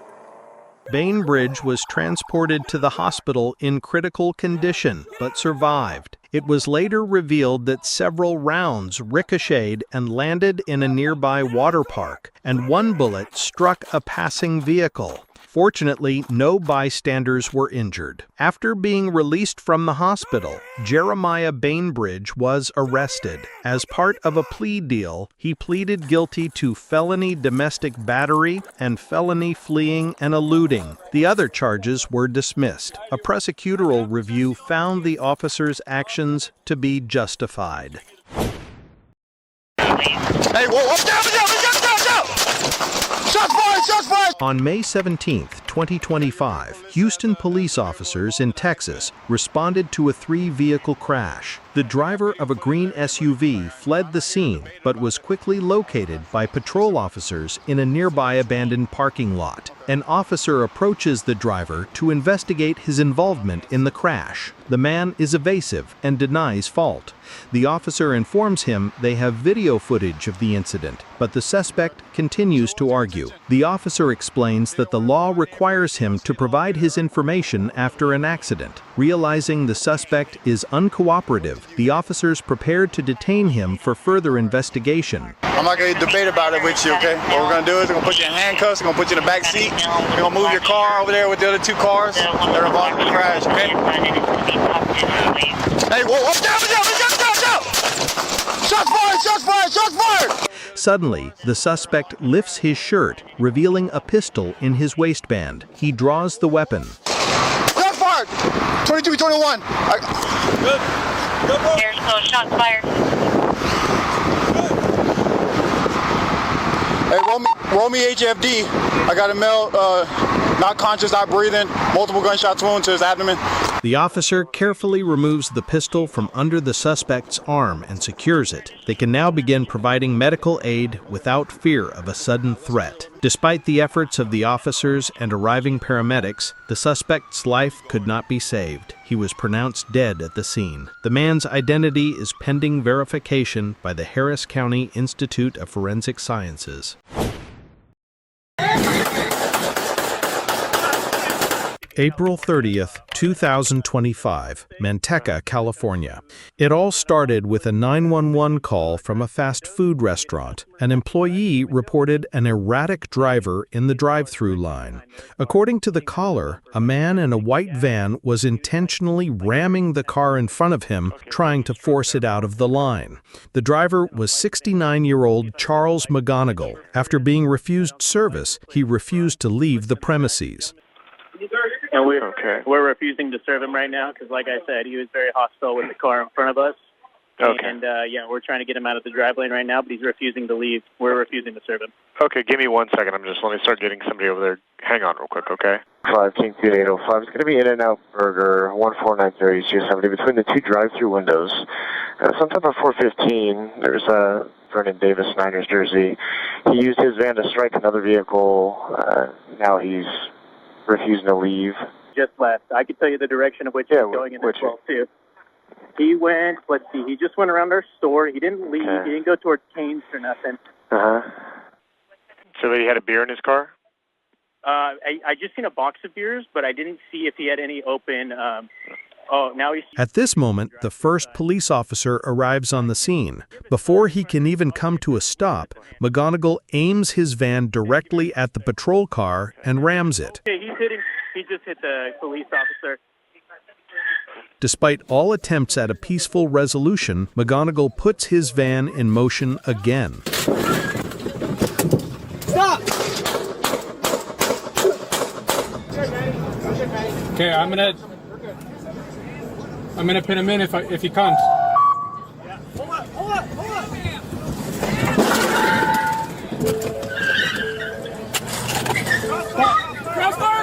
S1: Bainbridge was transported to the hospital in critical condition, but survived. It was later revealed that several rounds ricocheted and landed in a nearby water park, and one bullet struck a passing vehicle. Fortunately, no bystanders were injured. After being released from the hospital, Jeremiah Bainbridge was arrested. As part of a plea deal, he pleaded guilty to felony domestic battery and felony fleeing and eluding. The other charges were dismissed. A prosecutorial review found the officer's actions to be justified.
S14: Hey, whoa, up, down! Shots fired! Shots fired!
S1: On May 17, 2025, Houston police officers in Texas responded to a 3-vehicle crash. The driver of a green SUV fled the scene, but was quickly located by patrol officers in a nearby abandoned parking lot. An officer approaches the driver to investigate his involvement in the crash. The man is evasive and denies fault. The officer informs him they have video footage of the incident, but the suspect continues to argue. The officer explains that the law requires requires him to provide his information after an accident. Realizing the suspect is uncooperative, the officers prepared to detain him for further investigation.
S15: I'm not going to debate about it with you, okay? What we're going to do is we're going to put you in handcuffs, we're going to put you in the back seat, we're going to move your car over there with the other 2 cars that are involved in the crash, okay? Hey, whoa, down! Shots fired! Shots fired! Shots fired!
S1: Suddenly, the suspect lifts his shirt, revealing a pistol in his waistband. He draws the weapon.
S15: Shots fired! 22-21.
S11: Good. There's close. Shots fired.
S15: Hey, roll me HFD. I got a male, not conscious, not breathing, multiple gunshot wounds to his abdomen.
S1: The officer carefully removes the pistol from under the suspect's arm and secures it. They can now begin providing medical aid without fear of a sudden threat. Despite the efforts of the officers and arriving paramedics, the suspect's life could not be saved. He was pronounced dead at the scene. The man's identity is pending verification by the Harris County Institute of Forensic Sciences. April 30th, 2025, Manteca, California. It all started with a 911 call from a fast food restaurant. An employee reported an erratic driver in the drive-through line. According to the caller, a man in a white van was intentionally ramming the car in front of him, trying to force it out of the line. The driver was 69-year-old Charles McGonigal. After being refused service, he refused to leave the premises.
S16: And we're refusing to serve him right now because, like I said, he was very hostile with the car in front of us. Okay. And, we're trying to get him out of the drive lane right now, but he's refusing to leave. We're refusing to serve him.
S8: Okay, give me 1 second. Let me start getting somebody over there. Hang on real quick, okay? 5 King 2805. It's going to be In-N-Out Burger, 14930 270 between the 2 drive-through windows. Sometime at 4:15, there's Vernon Davis, Niners jersey. He used his van to strike another vehicle. Now he's refusing to leave.
S16: Just left. I could tell you the direction of which he's going in as well, too. He went, he just went around our store. He didn't leave. He didn't go towards Cane's or nothing.
S8: Uh-huh. So he had a beer in his car?
S16: I just seen a box of beers, but I didn't see if he had any open. Now he's...
S1: At this moment, the first police officer arrives on the scene. Before he can even come to a stop, McGonigal aims his van directly at the patrol car and rams it.
S16: Okay, he just hit the police officer.
S1: Despite all attempts at a peaceful resolution, McGonigal puts his van in motion again.
S6: Stop!
S17: Okay, I'm gonna pin him in if he comes.
S6: Hold on!
S17: Crossfire!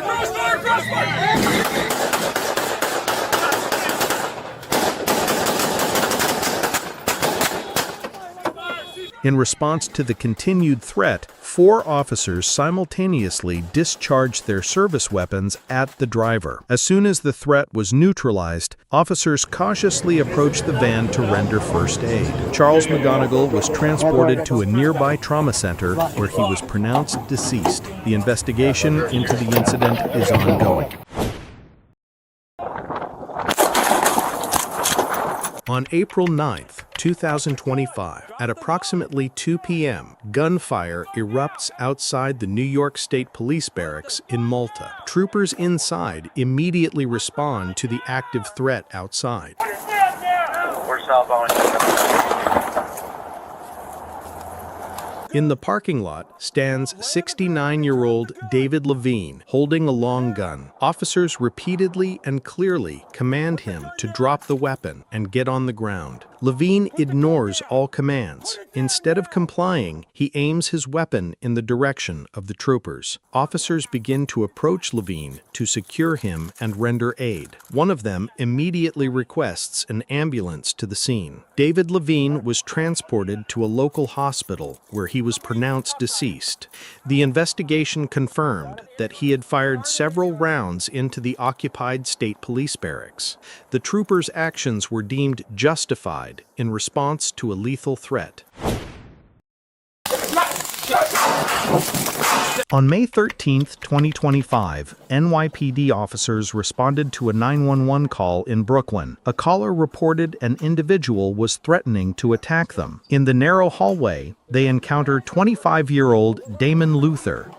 S1: In response to the continued threat, 4 officers simultaneously discharged their service weapons at the driver. As soon as the threat was neutralized, officers cautiously approached the van to render first aid. Charles McGonigal was transported to a nearby trauma center where he was pronounced deceased. The investigation into the incident is ongoing. On April 9th, 2025, at approximately 2 p.m., gunfire erupts outside the New York State Police Barracks in Malta. Troopers inside immediately respond to the active threat outside.
S14: We're southbound.
S1: In the parking lot stands 69-year-old David Levine holding a long gun. Officers repeatedly and clearly command him to drop the weapon and get on the ground. Levine ignores all commands. Instead of complying, he aims his weapon in the direction of the troopers. Officers begin to approach Levine to secure him and render aid. One of them immediately requests an ambulance to the scene. David Levine was transported to a local hospital where he was pronounced deceased. The investigation confirmed that he had fired several rounds into the occupied state police barracks. The troopers' actions were deemed justified in response to a lethal threat. On May 13, 2025, NYPD officers responded to a 911 call in Brooklyn. A caller reported an individual was threatening to attack them. In the narrow hallway, they encountered 25-year-old Damon Luther.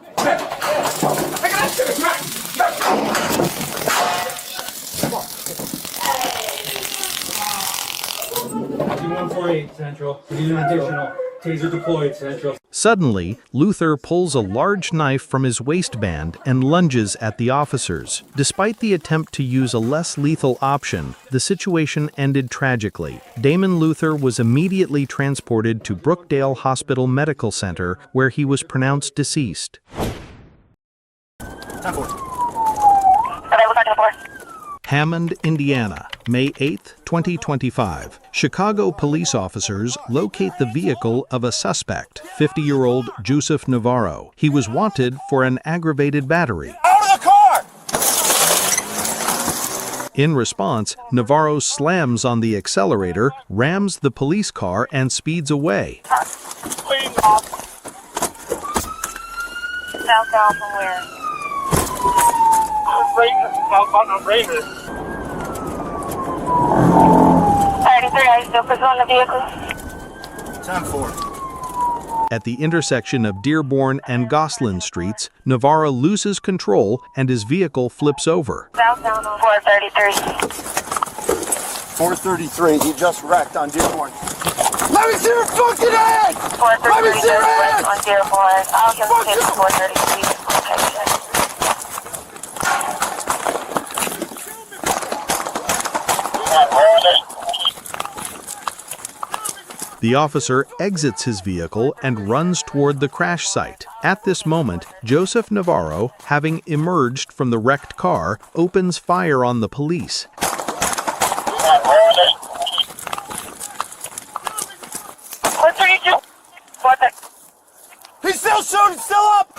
S4: 148 Central. We need an additional. Taser deployed, Central.
S1: Suddenly, Luther pulls a large knife from his waistband and lunges at the officers. Despite the attempt to use a less lethal option, the situation ended tragically. Damon Luther was immediately transported to Brookdale Hospital Medical Center, where he was pronounced deceased. Hammond, Indiana, May 8, 2025. Chicago police officers locate the vehicle of a suspect, 50-year-old Joseph Navarro. He was wanted for an aggravated battery.
S5: Out of the car!
S1: In response, Navarro slams on the accelerator, rams the police car, and speeds away.
S10: Southbound from where?
S12: I'm Raymond.
S10: 33, are you still pursuing the vehicle?
S12: 10-4.
S1: At the intersection of Dearborn and Gosselin Streets, Navarro loses control and his vehicle flips over.
S10: Southbound on 433.
S5: 433, he just wrecked on Dearborn. Let me see your fucking head!
S10: 433
S5: Let me see your head!
S10: on Dearborn. I'll give him 433 location.
S1: The officer exits his vehicle and runs toward the crash site. At this moment, Joseph Navarro, having emerged from the wrecked car, opens fire on the police.
S5: He's still shooting, still up!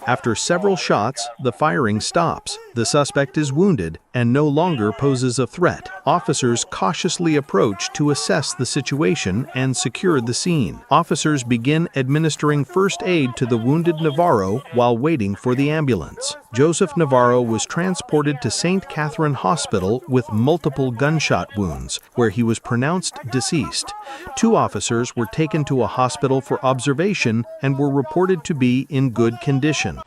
S1: After several shots, the firing stops. The suspect is wounded and no longer poses a threat. Officers cautiously approach to assess the situation and secure the scene. Officers begin administering first aid to the wounded Navarro while waiting for the ambulance. Joseph Navarro was transported to St. Catherine Hospital with multiple gunshot wounds, where he was pronounced deceased. 2 officers were taken to a hospital for observation and were reported to be in good condition.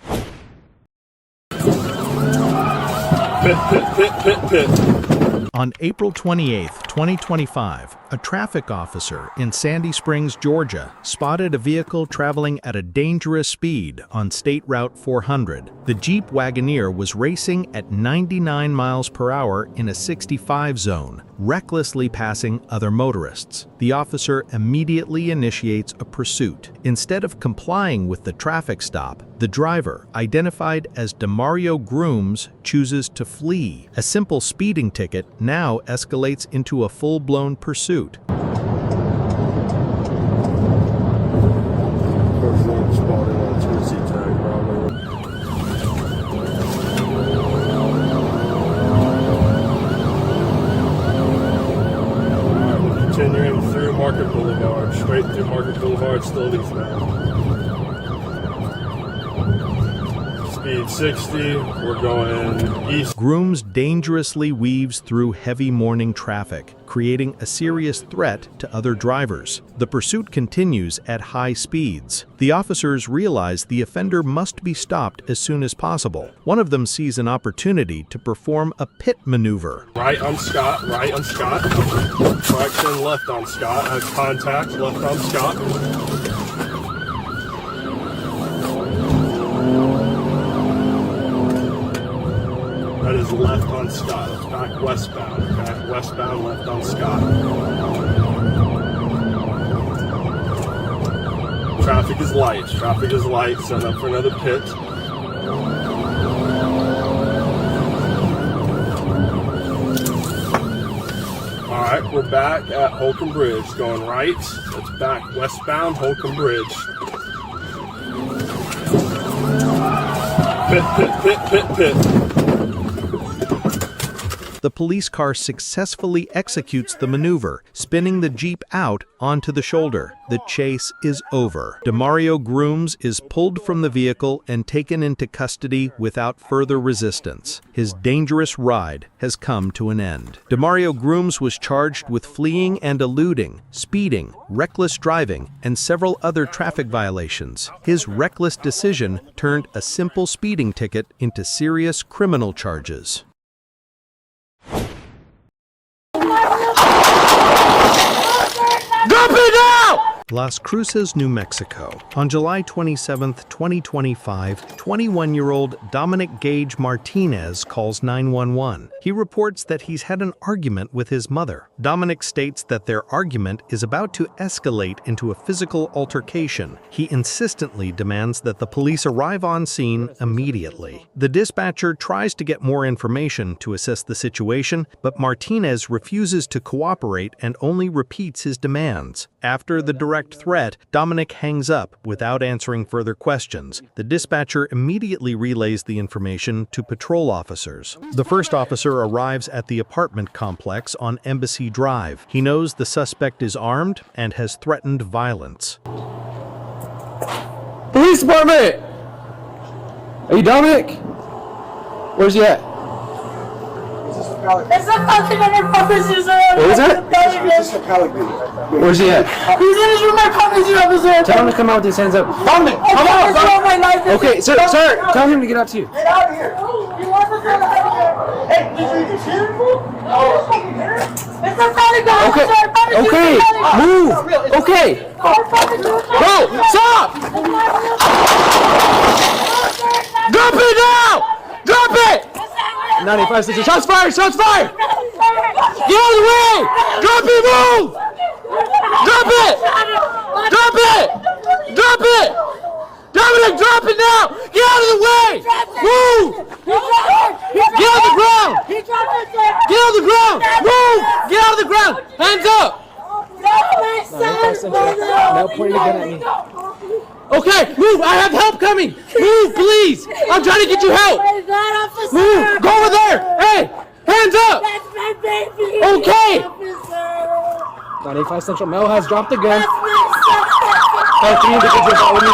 S1: On April 28, 2025, a traffic officer in Sandy Springs, Georgia, spotted a vehicle traveling at a dangerous speed on State Route 400. The Jeep Wagoneer was racing at 99 miles per hour in a 65 zone, recklessly passing other motorists. The officer immediately initiates a pursuit. Instead of complying with the traffic stop, the driver, identified as Demario Grooms, chooses to flee. A simple speeding ticket now escalates into a full-blown pursuit.
S12: Continuing through Market Boulevard, straight through Market Boulevard, still leads now. Speed 60, we're going east.
S1: Grooms dangerously weaves through heavy morning traffic, creating a serious threat to other drivers. The pursuit continues at high speeds. The officers realize the offender must be stopped as soon as possible. One of them sees an opportunity to perform a pit maneuver.
S12: Right on Scott, right on Scott. Correction, left on Scott. Has contact, left on Scott. That is left on Scott. It's back westbound. Back westbound, left on Scott. Traffic is light. Traffic is light. Set up for another pit. Alright, we're back at Holcomb Bridge. Going right. That's back westbound, Holcomb Bridge. Pit, pit, pit, pit, pit.
S1: the police car successfully executes the maneuver, spinning the Jeep out onto the shoulder. The chase is over. Demario Grooms is pulled from the vehicle and taken into custody without further resistance. His dangerous ride has come to an end. Demario Grooms was charged with fleeing and eluding, speeding, reckless driving, and several other traffic violations. His reckless decision turned a simple speeding ticket into serious criminal charges.
S7: Dump it now!
S1: Las Cruces, New Mexico. On July 27, 2025, 21-year-old Dominic Gage Martinez calls 911. He reports that he's had an argument with his mother. Dominic states that their argument is about to escalate into a physical altercation. He insistently demands that the police arrive on scene immediately. The dispatcher tries to get more information to assess the situation, but Martinez refuses to cooperate and only repeats his demands. After the direct threat, Dominic hangs up without answering further questions. The dispatcher immediately relays the information to patrol officers. The first officer arrives at the apartment complex on Embassy Drive. He knows the suspect is armed and has threatened violence.
S4: Police department! Are you Dominic? Where's he at?
S10: It's a fucking officer, sir.
S4: What was that? Where's he at?
S10: He's in his room, my police officer.
S4: Tell him to come out with his hands up. Dominic, come out! Okay, sir, tell him to get out too.
S10: Get out of here. You want to get out of here? Hey, did you just hear him? It's a fucking guy.
S4: Okay, move. Okay. Bro, stop! Drop it now! Drop it! 95 6. Shots fired! Shots fired! Get out of the way! Drop it! Move! Drop it! Drop it! Drop it! Dominic, drop it now! Get out of the way! Move! Get out of the ground! Get out of the ground! Move! Get out of the ground! Hands up! Now point your gun at me. Okay, move! I have help coming! Move, please! I'm trying to get you help! Move! Go over there! Hey! Hands up!
S10: That's my baby!
S4: Okay! 95 Central. Mel has dropped the gun. Hey, 3 individuals are with me.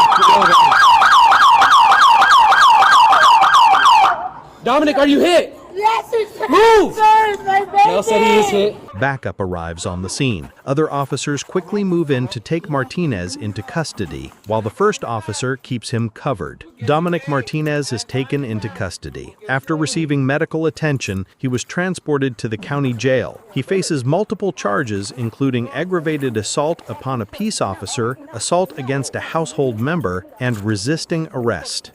S4: Dominic, are you hit?
S10: Yes, it's
S4: Move!
S10: my baby!
S4: Mel said he is hit.
S1: Backup arrives on the scene. Other officers quickly move in to take Martinez into custody, while the first officer keeps him covered. Dominic Martinez is taken into custody. After receiving medical attention, he was transported to the county jail. He faces multiple charges, including aggravated assault upon a peace officer, assault against a household member, and resisting arrest.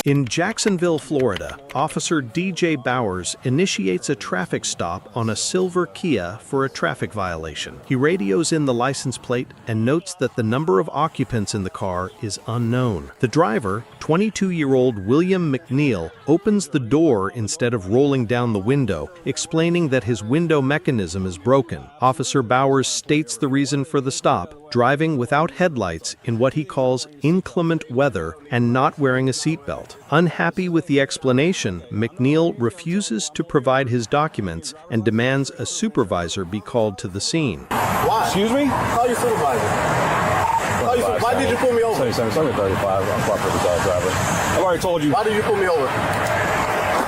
S1: In Jacksonville, Florida, Officer DJ Bowers initiates a traffic stop on a silver Kia for a traffic violation. He radios in the license plate and notes that the number of occupants in the car is unknown. The driver, 22-year-old William McNeil, opens the door instead of rolling down the window, explaining that his window mechanism is broken. Officer Bowers states the reason for the stop: driving without headlights in what he calls inclement weather and not wearing a seatbelt. Unhappy with the explanation, McNeil refuses to provide his documents and demands a supervisor be called to the scene.
S15: Why? Excuse me? Call your supervisor. Why did you pull me over?
S3: 2735, I'm proper driver.
S15: I've already told you. Why did you pull me over?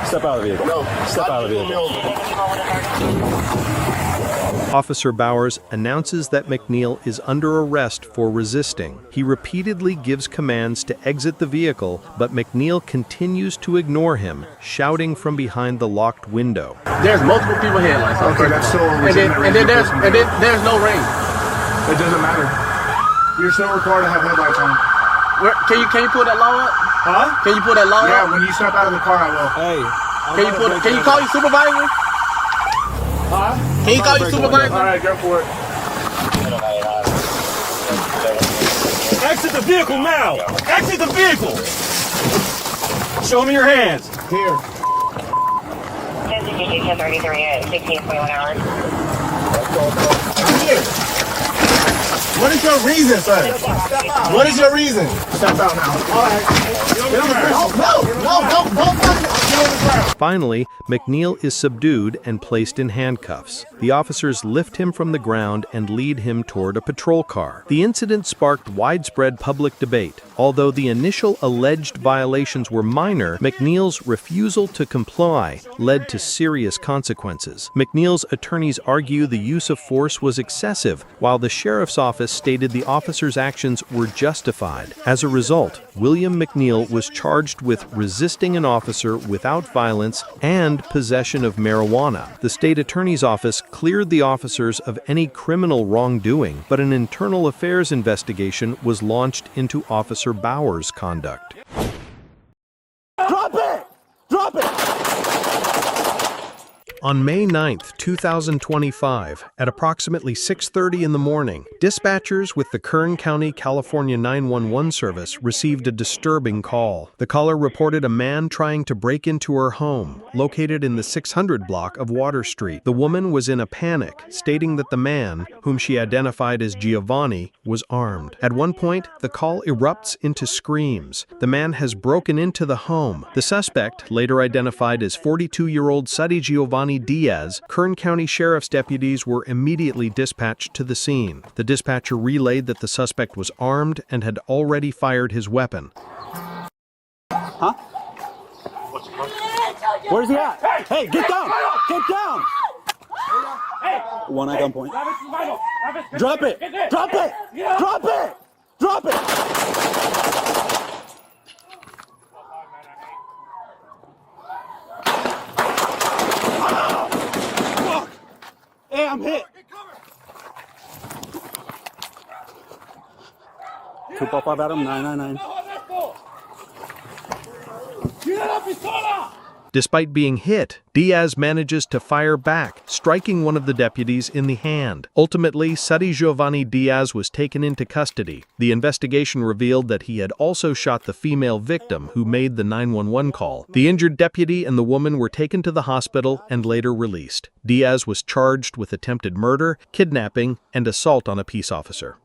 S3: Step out of the vehicle.
S15: No.
S3: Step out of the vehicle.
S1: Officer Bowers announces that McNeil is under arrest for resisting. He repeatedly gives commands to exit the vehicle, but McNeil continues to ignore him, shouting from behind the locked window.
S4: There's multiple people headlights.
S15: Okay, that's still
S4: and then there's no rain.
S15: It doesn't matter. You're still required to have headlights on.
S4: Can you pull that law up?
S15: Huh?
S4: Can you pull that law up?
S15: Yeah, when you step out of the car, I will.
S4: Hey. Can you call your supervisor?
S15: Huh?
S4: Can you call your supervisor?
S15: All right, go for it.
S2: Exit the vehicle now! Exit the vehicle! Show me your hands.
S15: Here.
S11: 1033 at 16.1 hours.
S2: Here. What is your reason, sir? What is your reason? Step out now. All right. No.
S1: Finally, McNeil is subdued and placed in handcuffs. The officers lift him from the ground and lead him toward a patrol car. The incident sparked widespread public debate. Although the initial alleged violations were minor, McNeil's refusal to comply led to serious consequences. McNeil's attorneys argue the use of force was excessive, while the sheriff's office stated the officers' actions were justified. As a result, William McNeil was charged with resisting an officer without violence and possession of marijuana. The state attorney's office cleared the officers of any criminal wrongdoing, but an internal affairs investigation was launched into Officer Bauer's conduct.
S2: Drop it! Drop it!
S1: On May 9, 2025, at approximately 6:30 in the morning, dispatchers with the Kern County, California 911 service received a disturbing call. The caller reported a man trying to break into her home, located in the 600 block of Water Street. The woman was in a panic, stating that the man, whom she identified as Giovanni, was armed. At one point, the call erupts into screams. The man has broken into the home. The suspect, later identified as 42-year-old Sadi Giovanni Diaz, Kern County Sheriff's deputies were immediately dispatched to the scene. The dispatcher relayed that the suspect was armed and had already fired his weapon.
S2: Huh? Where's he at? Hey, get down! Get down! One at gunpoint. Drop it! Drop it! Drop it! Drop it! Hey, I'm hit. 255 Adam, 999.
S1: Despite being hit, Diaz manages to fire back, striking one of the deputies in the hand. Ultimately, Sadi Giovanni Diaz was taken into custody. The investigation revealed that he had also shot the female victim who made the 911 call. The injured deputy and the woman were taken to the hospital and later released. Diaz was charged with attempted murder, kidnapping, and assault on a peace officer.